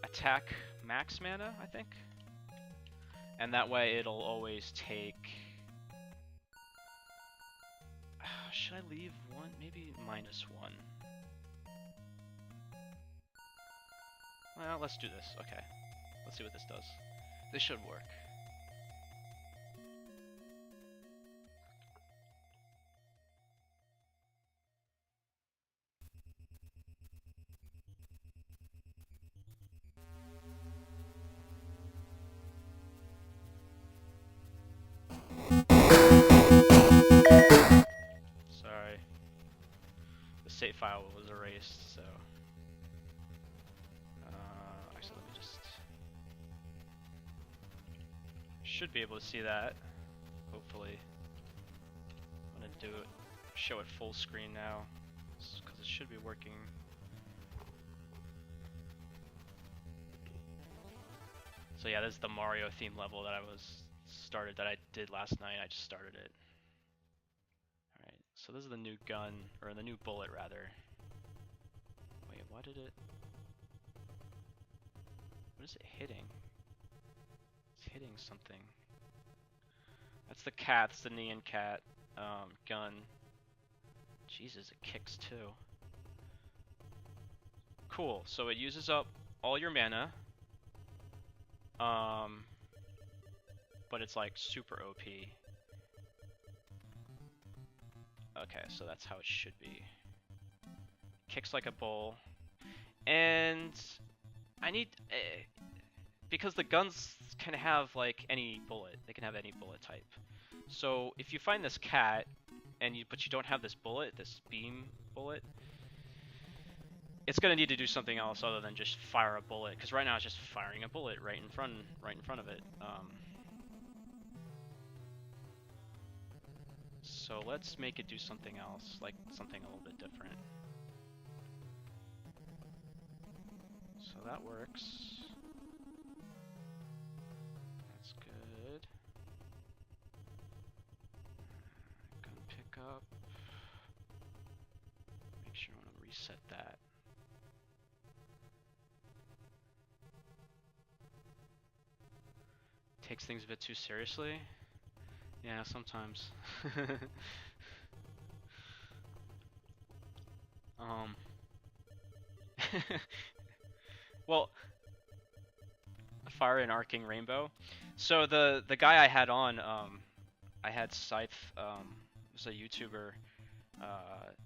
attack max mana, I think, and that way it'll always take. Should I leave one? Maybe -1. Well, let's do this. Okay. Let's see what this does. This should work. Sorry. The save file was erased, so. Actually, let me just. Should be able to see that. Hopefully. I'm gonna do it. Show it full screen now, because it should be working. So yeah, this is the Mario theme level that I did last night. I just started it. Alright, so this is the new gun, or the new bullet rather. Wait, why did it... What is it hitting? It's hitting something. That's the cat, it's the Nyan Cat gun. Jesus, it kicks too. Cool, so it uses up all your mana. But it's like super OP. Okay, so that's how it should be. Kicks like a bull. And I need... because the guns can have like any bullet. They can have any bullet type. So if you find this cat, but you don't have this bullet, this beam bullet, it's gonna need to do something else other than just fire a bullet. Because right now it's just firing a bullet right in front of it. So let's make it do something else, like something a little bit different. So that works. That's good. Gun pickup. Make sure I want to reset that. Takes things a bit too seriously. Yeah, sometimes. Well, fire an arcing rainbow. So the guy I had on, I had Scythe, was a YouTuber,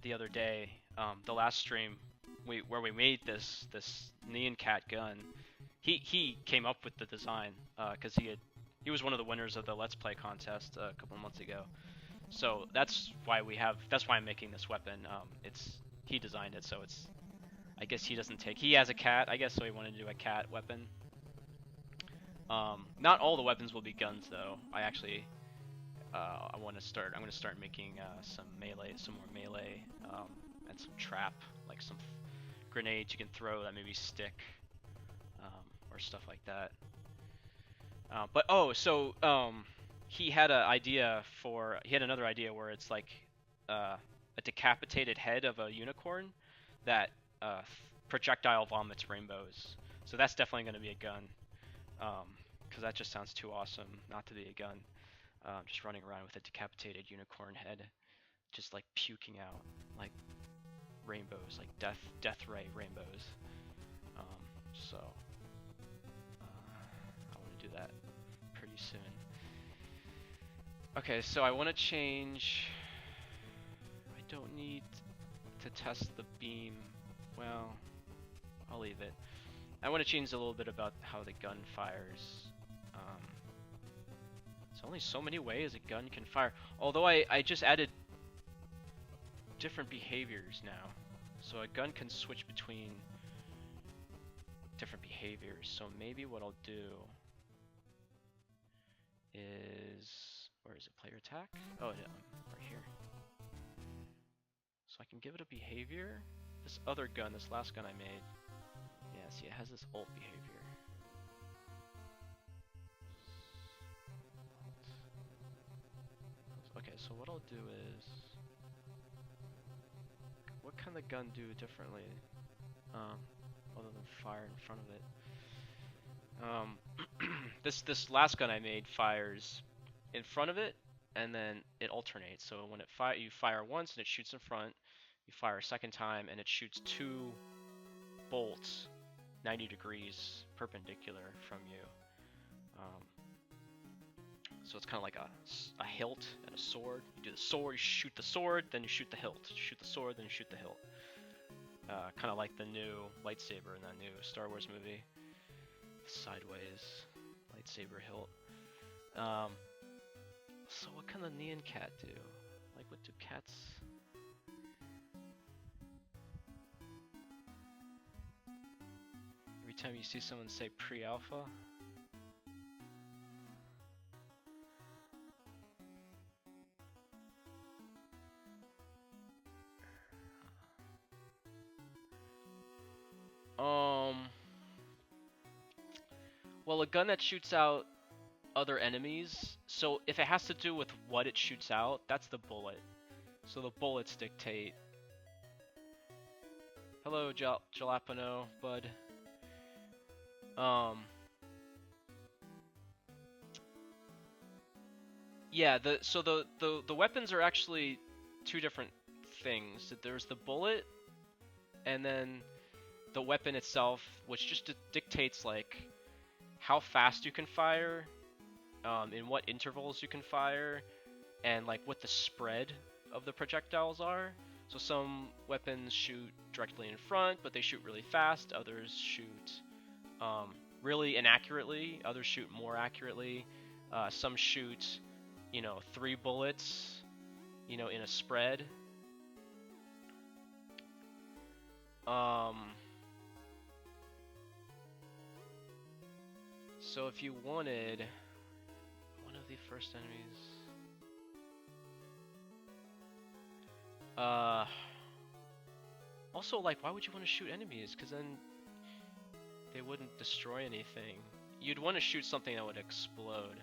the other day, the last stream, where we made this Nyan Cat gun. He came up with the design, because he was one of the winners of the Let's Play contest a couple months ago. So that's why I'm making this weapon. He designed it, so I guess he has a cat, I guess, so he wanted to do a cat weapon. Not all the weapons will be guns though. I'm gonna start making some more melee, and some trap, like some grenades you can throw that maybe stick, or stuff like that. He had another idea where it's like a decapitated head of a unicorn that projectile vomits rainbows. So that's definitely going to be a gun, because that just sounds too awesome not to be a gun. Just running around with a decapitated unicorn head, just like puking out like rainbows, like death ray rainbows. So I want to do that pretty soon. Okay, so I want to change. I don't need to test the beam. Well, I'll leave it. I want to change a little bit about how the gun fires. There's only so many ways a gun can fire. Although I just added different behaviors now. So a gun can switch between different behaviors. So maybe what I'll do is, where is it, player attack? Oh, yeah, right here. So I can give it a behavior. This other gun, this last gun I made, yeah, see, it has this ult behavior. Okay, so what I'll do is, what can the gun do differently, other than fire in front of it? This last gun I made fires in front of it, and then it alternates. So when it you fire once and it shoots in front, you fire a second time and it shoots 2 bolts 90 degrees perpendicular from you. So it's kind of like a hilt and a sword. You do the sword, you shoot the sword, then you shoot the hilt. You shoot the sword, then you shoot the hilt. Kind of like the new lightsaber in that new Star Wars movie. Sideways lightsaber hilt. So what can the Nyan Cat do? Like, what do cats? Every time you see someone say pre-alpha. Well, a gun that shoots out other enemies, so if it has to do with what it shoots out, that's the bullet. So the bullets dictate. Hello, Jalapeno, bud. Yeah, the weapons are actually 2 different things. There's the bullet, and then the weapon itself, which just dictates like how fast you can fire, in what intervals you can fire, and like what the spread of the projectiles are. So some weapons shoot directly in front, but they shoot really fast. Others shoot really inaccurately. Others shoot more accurately. Some shoot, 3 bullets, in a spread. So if you wanted one of the first enemies, also, like, why would you want to shoot enemies? Because then they wouldn't destroy anything. You'd want to shoot something that would explode.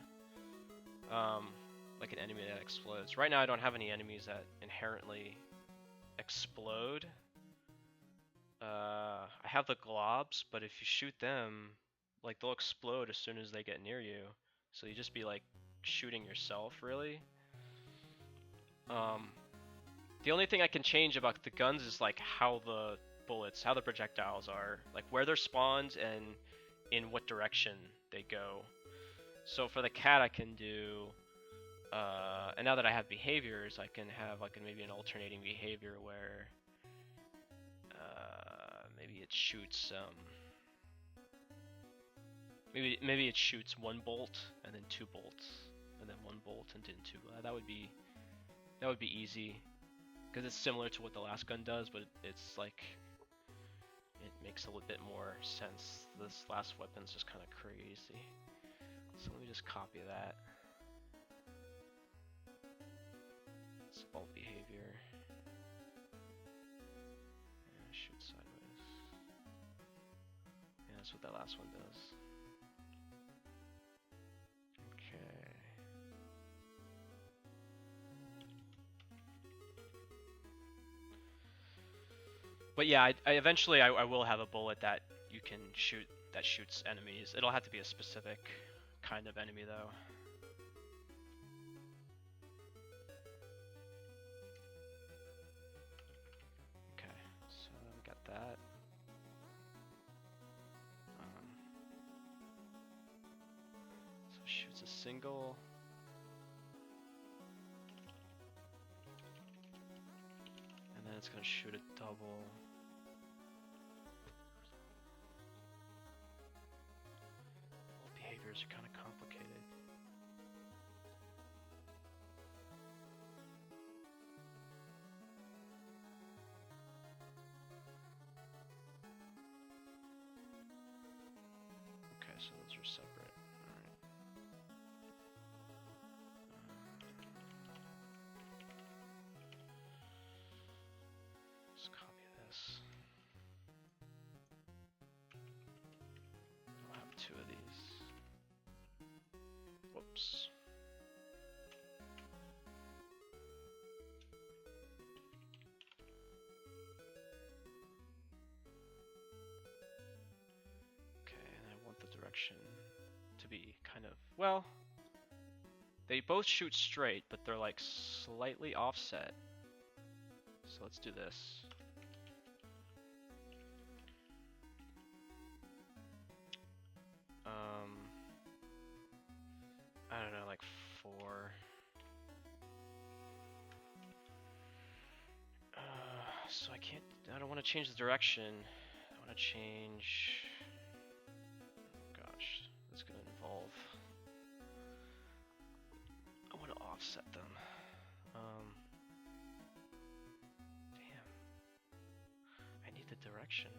Like an enemy that explodes. Right now I don't have any enemies that inherently explode. I have the globs, but if you shoot them, like, they'll explode as soon as they get near you. So you just be like shooting yourself, really. The only thing I can change about the guns is like how the projectiles are, like where they're spawned and in what direction they go. So for the cat I can do, and now that I have behaviors, I can have like maybe an alternating behavior where maybe it shoots maybe it shoots 1 bolt and then 2 bolts and then 1 bolt and then 2. That would be easy because it's similar to what the last gun does, but it's like it makes a little bit more sense. This last weapon's just kind of crazy. So let me just copy that. It's bolt behavior. Yeah, shoot sideways. Yeah, that's what that last one does. Okay. But yeah, I eventually I will have a bullet that you can shoot that shoots enemies. It'll have to be a specific kind of enemy though. Okay, so we got that. So it shoots a single. That's gonna shoot a double. All behaviors are kind of complicated. Okay, so those are separate. Alright. Let's copy this. I'll have 2 of these. Whoops. Okay, and I want the direction to be kind of, well, they both shoot straight, but they're like slightly offset. So let's do this. I don't know, like 4. So I don't want to change the direction. I want to change, oh gosh, that's going to involve, I want to offset them. Damn. I need the direction.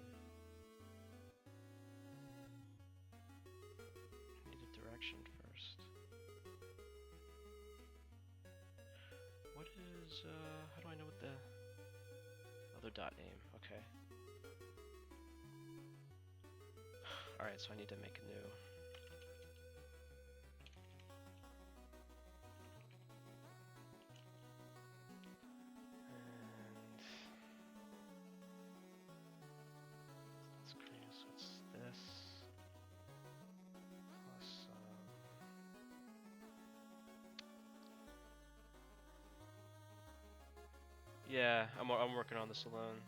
I need the direction first. What is, how do I know what the other dot name? Okay. Alright, so I need to make a new. And let's create, so it's this plus yeah, I'm working on this alone.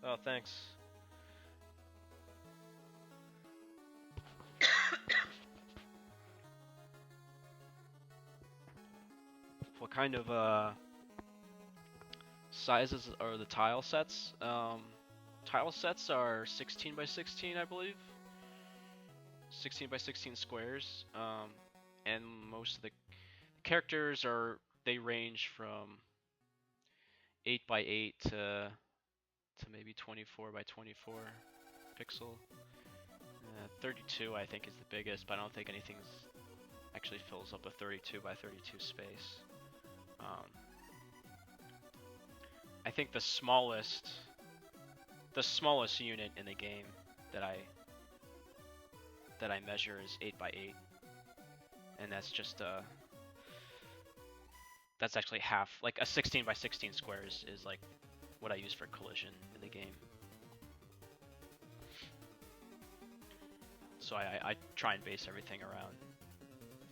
Oh, thanks. What kind of sizes are the tile sets? Tile sets are 16 by 16, I believe. 16 by 16 squares. And most of the characters they range from 8 by 8 to maybe 24 by 24 pixel. 32 I think is the biggest, but I don't think anything actually fills up a 32 by 32 space. I think the smallest unit in the game that I measure is 8 by 8, and that's just that's actually half, like a 16 by 16 squares is like what I use for collision in the game. So I try and base everything around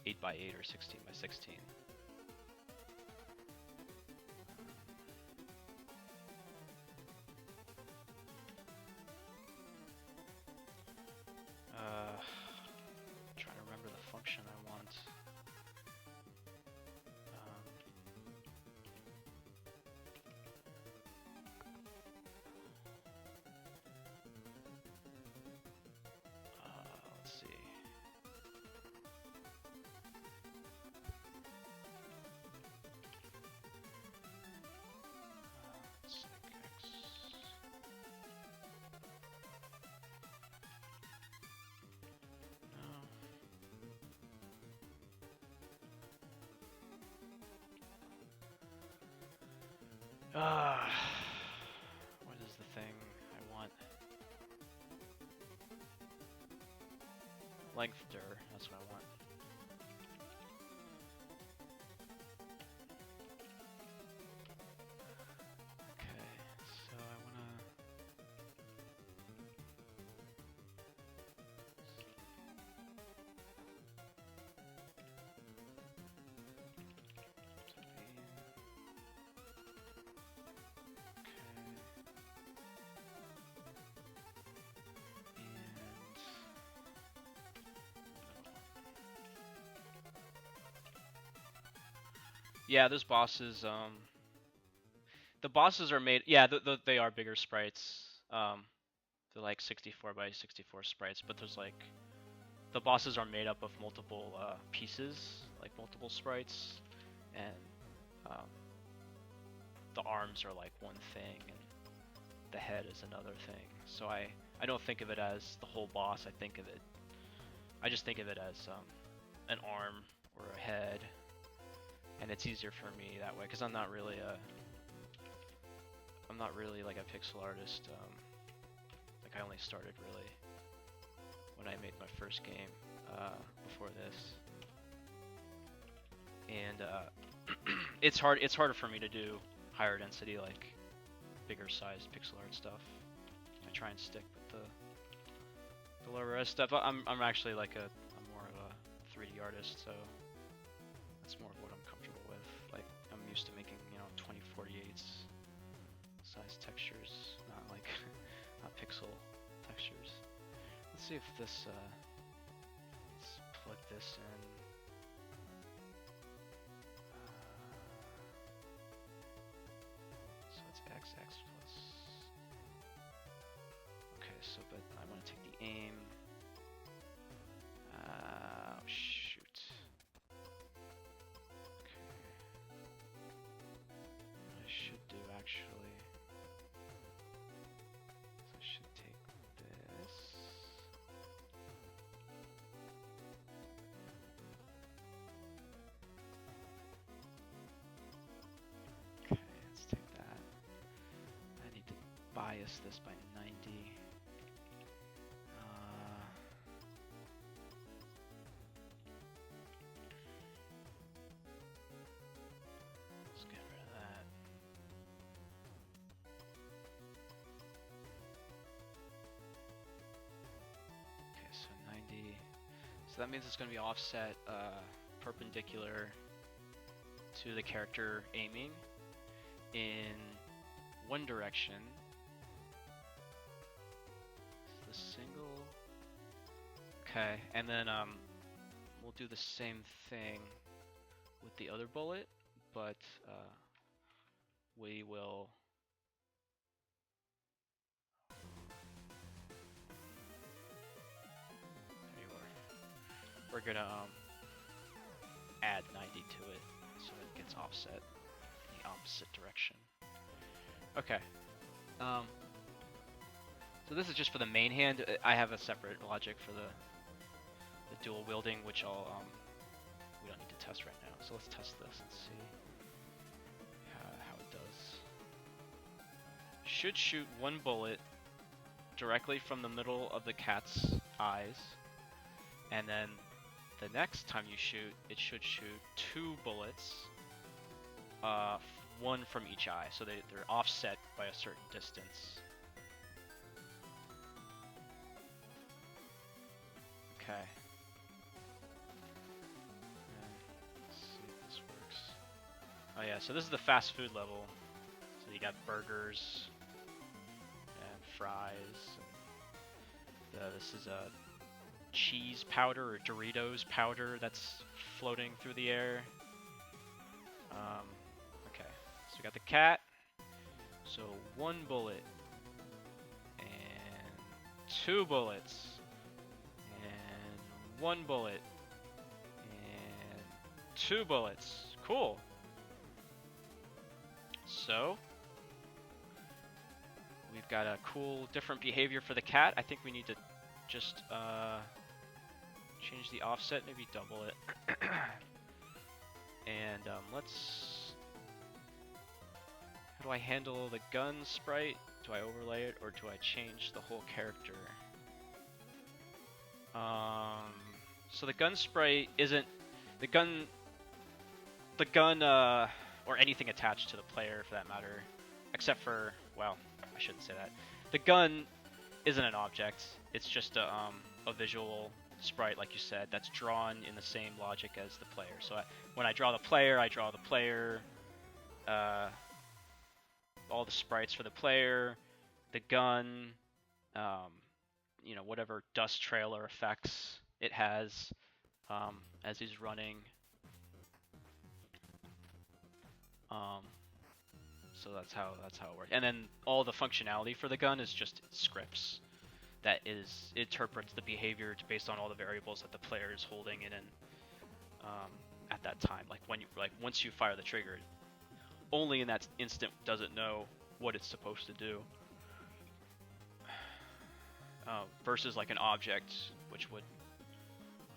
8 by 8 or 16 by 16. Trying to remember the function I want. Let's see. What is the thing I want? Length dir, that's what I want. Okay, so I wanna yeah, those bosses, The bosses are made. Yeah, they are bigger sprites. They're like 64 by 64 sprites, but there's like the bosses are made up of multiple pieces, like multiple sprites, and um, the arms are like one thing, and the head is another thing. So I don't think of it as the whole boss. I just think of it as an arm or a head, and it's easier for me that way because I'm not really like a pixel artist. Like I only started really when I made my first game before this, and it's harder for me to do higher density, like bigger sized pixel art stuff. I try and stick with the lower res stuff. I'm actually like I'm more of a 3D artist, so that's more of what I'm comfortable with. Like I'm used to making 2048s size textures, not like not pixel textures. Let's see if this let's plug this in. So it's XX plus. Okay, so but I want to take the aim. Oh shoot. Okay. What I should do actually is I should take this. Okay, let's take that. I need to bias this by 90. Let's get rid of that. Okay, so 90. So that means it's going to be offset perpendicular to the character aiming in one direction. The single. Okay, and then we'll do the same thing with the other bullet, but we will. There you are. We're gonna add 90 to it so it gets offset in the opposite direction. Okay. So this is just for the main hand. I have a separate logic for the dual wielding, which we don't need to test right now. So let's test this and see how it does. Should shoot one bullet directly from the middle of the cat's eyes, and then the next time you shoot, it should shoot 2 bullets, one from each eye, so they're offset by a certain distance. Okay. Let's see if this works. Oh yeah, so this is the fast food level. So you got burgers and fries. And, this is a cheese powder or Doritos powder that's floating through the air. Okay, so we got the cat. So 1 bullet and 2 bullets and 1 bullet and 2 bullets. Cool. So we've got a cool different behavior for the cat. I think we need to just change the offset, maybe double it. And let's... How do I handle the gun sprite? Do I overlay it or do I change the whole character? So the gun sprite isn't... The gun or anything attached to the player for that matter, except for, well, I shouldn't say that. The gun isn't an object, it's just a visual sprite, like you said, that's drawn in the same logic as the player. So when I draw the player, I draw the player, all the sprites for the player, the gun, whatever dust trail or effects it has as he's running. So that's how it works. And then all the functionality for the gun is just scripts that interprets the behavior based on all the variables that the player is holding in at that time. Like once you fire the trigger, only in that instant does it know what it's supposed to do. Versus like an object, which would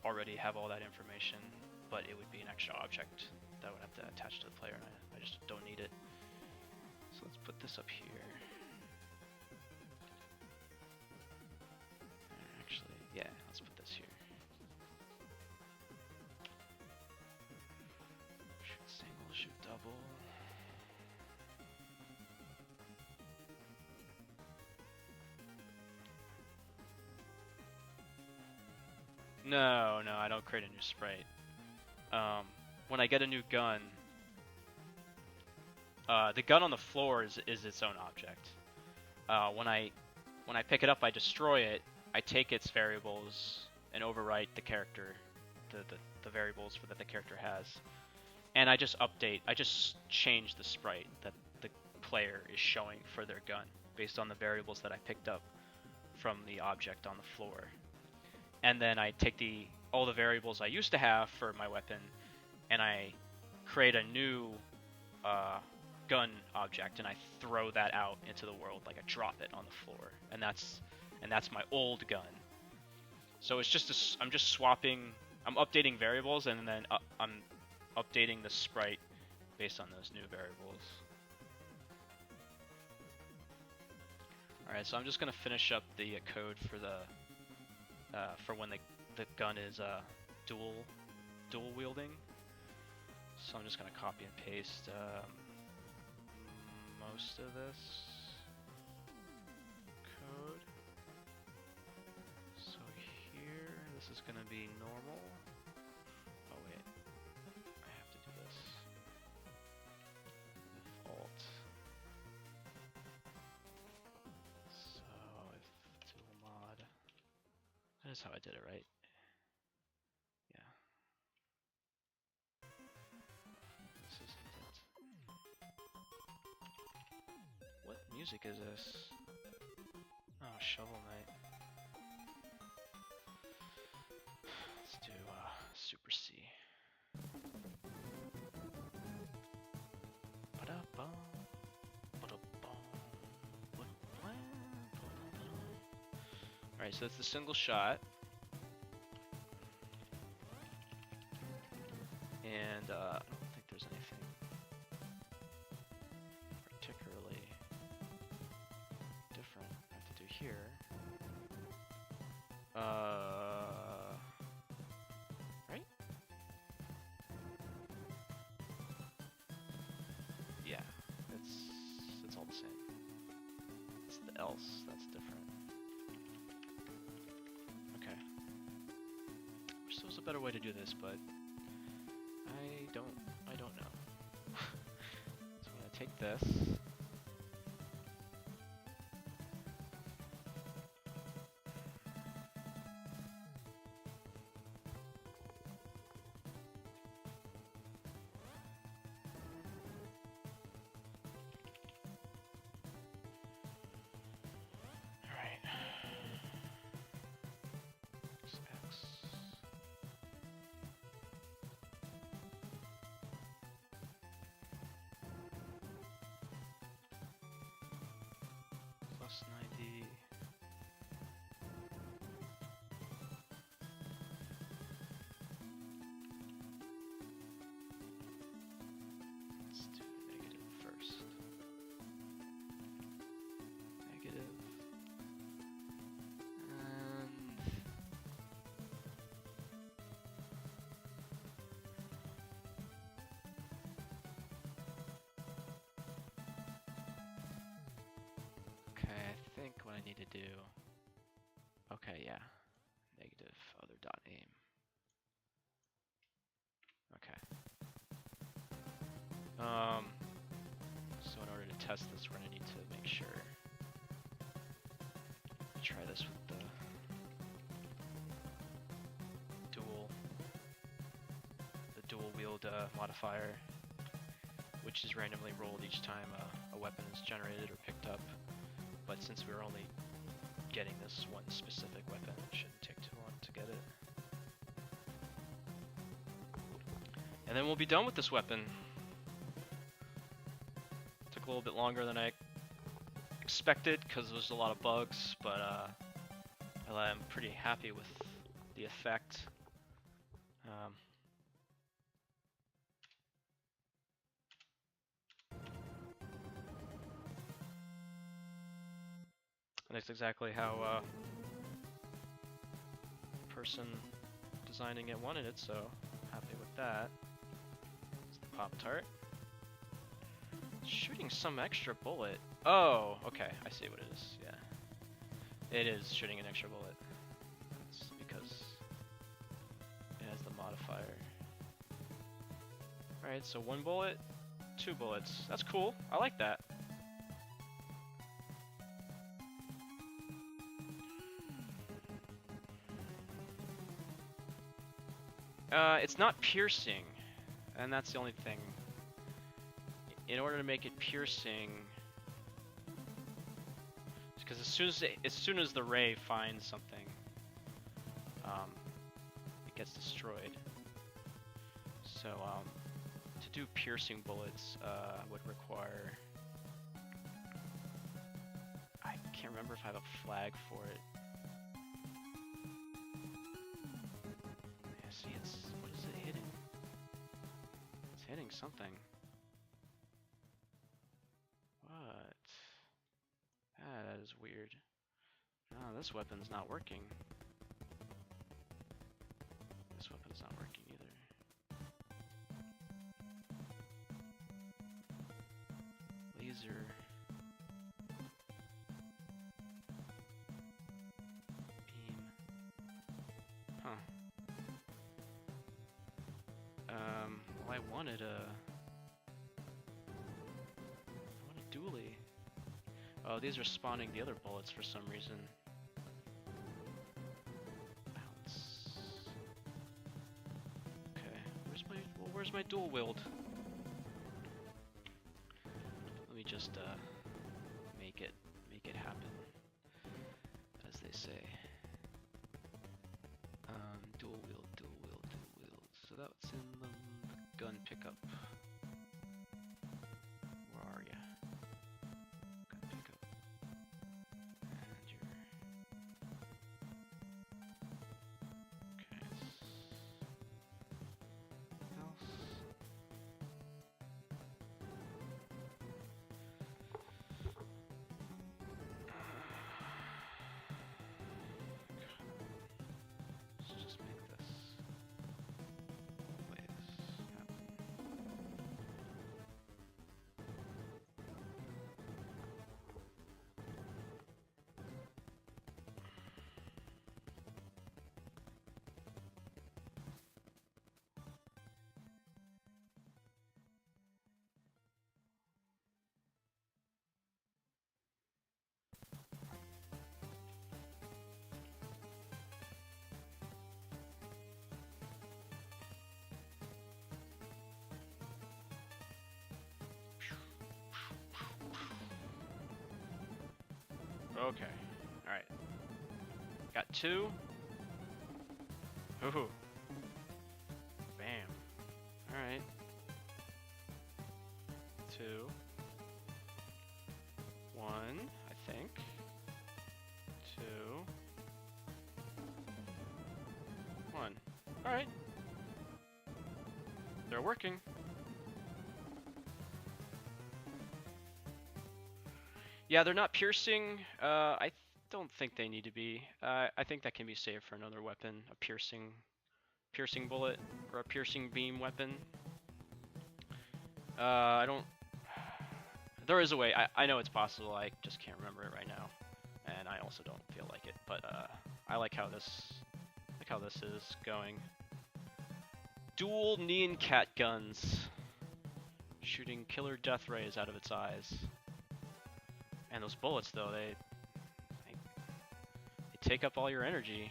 already have all that information, but it would be an extra object that would have to attach to the player, and I just don't need it. So let's put this up here. Actually, yeah, let's put this here. Shoot single, shoot double. No, I don't create a new sprite. When I get a new gun, the gun on the floor is its own object. When I pick it up, I destroy it. I take its variables and overwrite the character, the variables that the character has, and I just update. I just change the sprite that the player is showing for their gun based on the variables that I picked up from the object on the floor. And then I take all the variables I used to have for my weapon, and I create a new gun object, and I throw that out into the world, like I drop it on the floor, and that's my old gun. So it's just I'm just swapping. I'm updating variables, and then I'm updating the sprite based on those new variables. All right, so I'm just gonna finish up the code for when the gun is dual wielding. So I'm just gonna copy and paste most of this code. So here, this is gonna be normal. Oh wait, I have to do this. Alt. So if dual mod. That is how I did it, right? Yeah. This isn't it. What music is this? Oh, Shovel Knight. Let's do Super C. Alright, so that's the single shot. And I don't think there's anything particularly different I have to do here. Right? Yeah, it's all the same. It's the else that's different. Okay. Wish there was a better way to do this, but I don't know. So I'm gonna take this. Alright. X. Plus 90. Let's do negative first. Negative. And okay, I think what I need to do. Okay, yeah. Negative other dot aim. Okay. So in order to test this, we're gonna need to make sure. Try this with the dual wield modifier, which is randomly rolled each time a weapon is generated or picked up. But since we're only getting this one specific weapon, it shouldn't take too long to get it. And then we'll be done with this weapon. Took a little bit longer than I expected because there's a lot of bugs, but I'm pretty happy with the effect. And that's exactly how the person designing it wanted it, so happy with that. It's the Pop-Tart. Shooting some extra bullet. Oh, okay, I see what it is, yeah. It is shooting an extra bullet. That's because it has the modifier. Alright, so 1 bullet, 2 bullets. That's cool, I like that. It's not piercing, and that's the only thing. In order to make it piercing, because as soon as the ray finds something, it gets destroyed. So to do piercing bullets would require, I can't remember if I have a flag for it. Yeah, see, what is it hitting? It's hitting something. What? That is weird. Oh, this weapon's not working. This weapon's not working either. Laser. Beam. Huh. Well, I wanted a dually. Oh, these are spawning the other bullets for some reason. Bounce. Okay, where's my dual wield? Let me just make it happen, as they say. Dual wield. So that's in the gun pickup. Where are ya? Gun pickup. And your... Okay. Else. Let's just make this always happen. Okay. Alright. Got 2. Ooh. Bam. Alright. 2. 1, I think. 2. 1. Alright. They're working. Yeah, they're not piercing. I don't think they need to be. I think that can be saved for another weapon, a piercing bullet or a piercing beam weapon. I don't. There is a way. I know it's possible. I just can't remember it right now, and I also don't feel like it. But I like how this is going. Dual Nyan Cat guns, shooting killer death rays out of its eyes. And those bullets, though, they take up all your energy.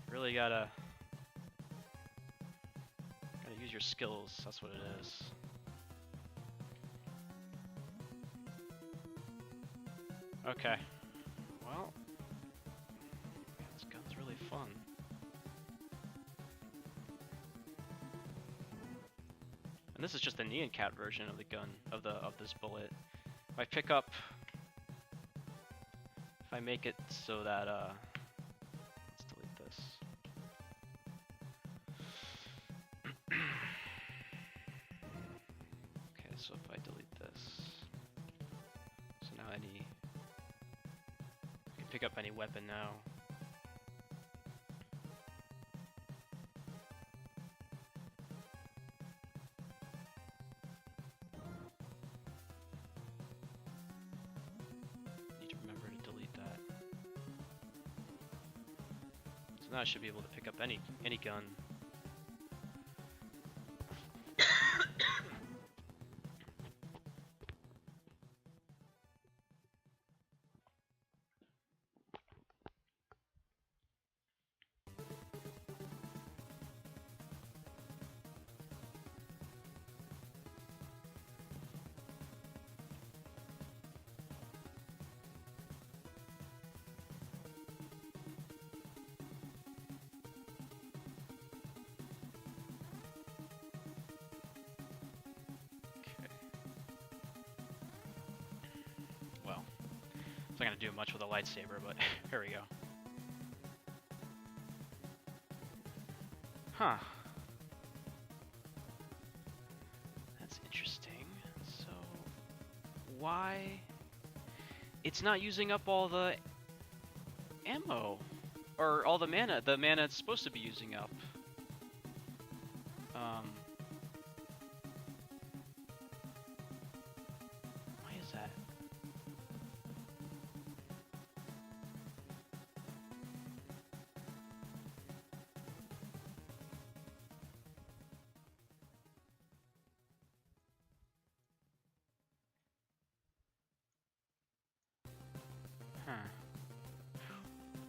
Really gotta use your skills. That's what it is. Okay. Well, this gun's really fun. And this is just the Nyan Cat version of the gun of this bullet. If I pick up, if I make it so that let's delete this. Okay, so if I delete this, so now I can pick up any weapon now. Now I should be able to pick up any gun. Well, it's not gonna do much with a lightsaber, but here we go. Huh. That's interesting. So, why? It's not using up all the ammo. Or all the mana. The mana it's supposed to be using up. Why is that? Huh.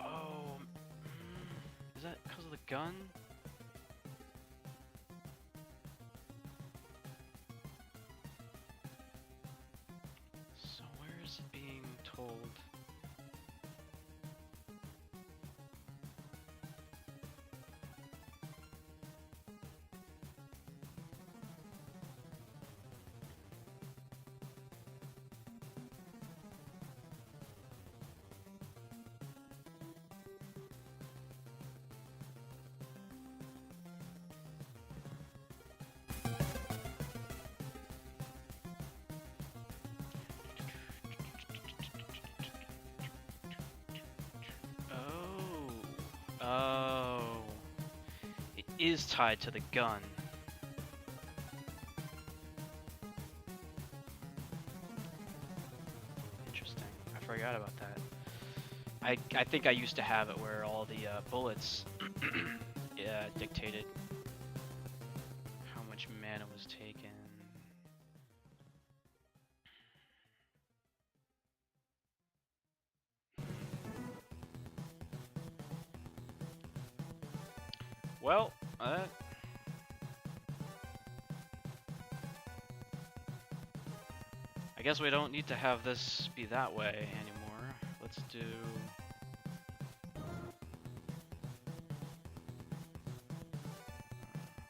Oh, is that because of the gun? So where is it being told? Oh, it is tied to the gun. Interesting. I forgot about that. I think I used to have it where all the bullets dictated how much mana was taken. Well, I guess we don't need to have this be that way anymore. Let's do...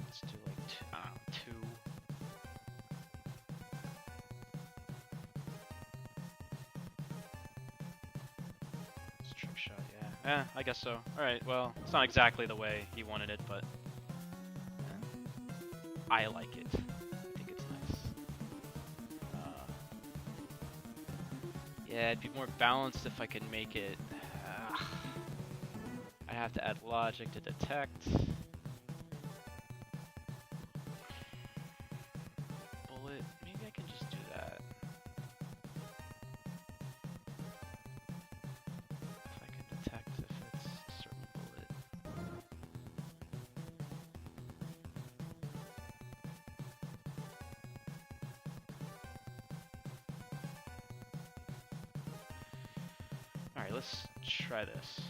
Let's do like two. It's a trick shot, yeah. I guess so. Alright, well, it's not exactly the way he wanted it, but I like it. I think it's nice. Yeah, it'd be more balanced if I could make it... I have to add logic to detect. Bullet, maybe I can just do that. If I can detect if it's a certain bullet. Alright, let's try this.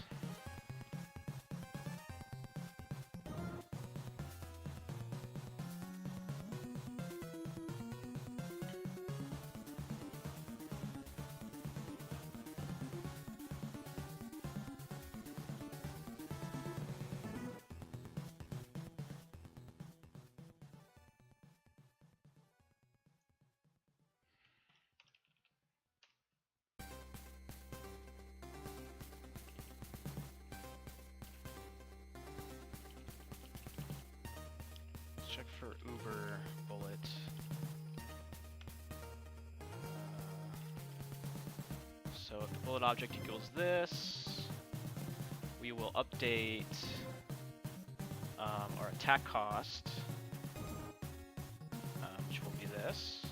for Uber bullet. So if the bullet object equals this, we will update our attack cost, which will be this.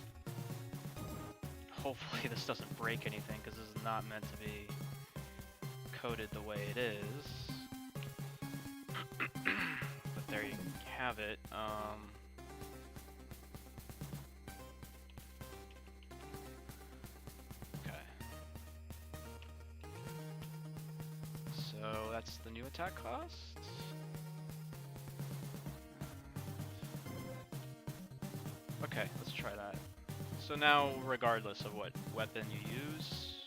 Hopefully this doesn't break anything, because this is not meant to be coded the way it is. But there you have it. Okay. So that's the new attack cost. Okay, let's try that. So now, regardless of what weapon you use,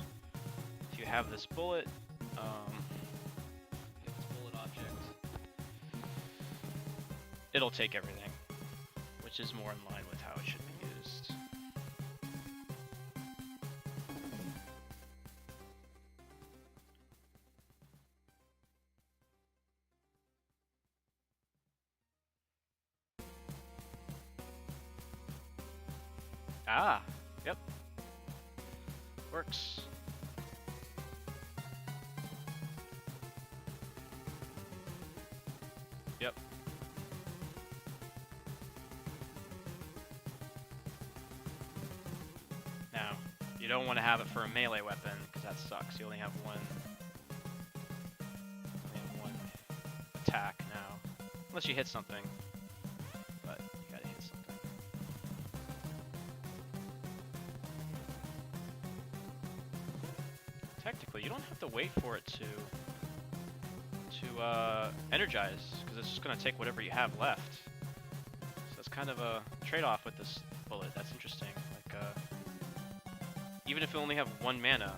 if you have this bullet, it'll take everything, which is more in line with how it should be used. Ah, yep. Works. Yep. Now, you don't want to have it for a melee weapon, because that sucks. You only have one attack now. Unless you hit something. But you gotta hit something. Technically, you don't have to wait for it to energize, because it's just gonna take whatever you have left. So it's kind of a trade-off with this bullet. That's interesting. Like, even if you only have 1 mana,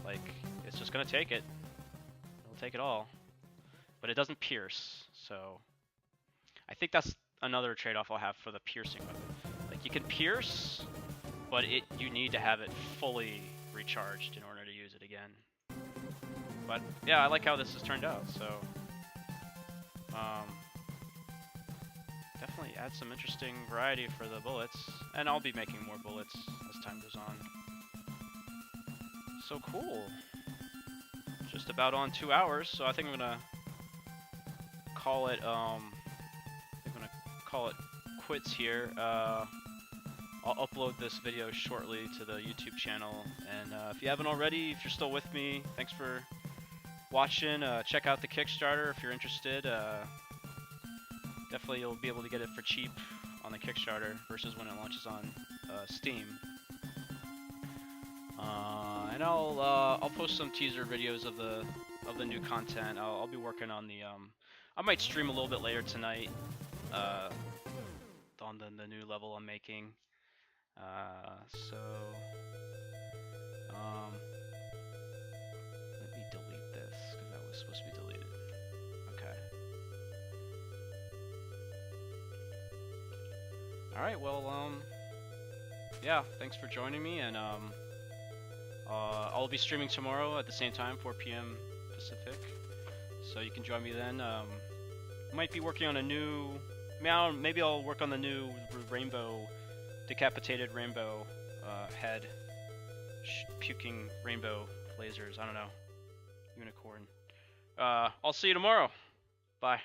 like, it's just gonna take it. It'll take it all. But it doesn't pierce, so I think that's another trade-off I'll have for the piercing weapon. Like, you can pierce, but you need to have it fully recharged in order to use it again. But yeah, I like how this has turned out, so definitely add some interesting variety for the bullets, and I'll be making more bullets as time goes on. So cool. Just about on 2 hours, so I think I'm gonna call it quits here. I'll upload this video shortly to the YouTube channel, and if you haven't already, if you're still with me, thanks for watching. Check out the Kickstarter if you're interested. Definitely you'll be able to get it for cheap on the Kickstarter versus when it launches on Steam. And I'll post some teaser videos of the new content. I'll be working on the I might stream a little bit later tonight on the new level I'm making. So let me delete this because that was supposed to be deleted. Okay. All right. Well, yeah. Thanks for joining me, and I'll be streaming tomorrow at the same time, 4 p.m. Pacific. So you can join me then. Might be working on a new. Maybe I'll work on the new rainbow, decapitated rainbow head, puking rainbow lasers. I don't know. Unicorn. I'll see you tomorrow. Bye.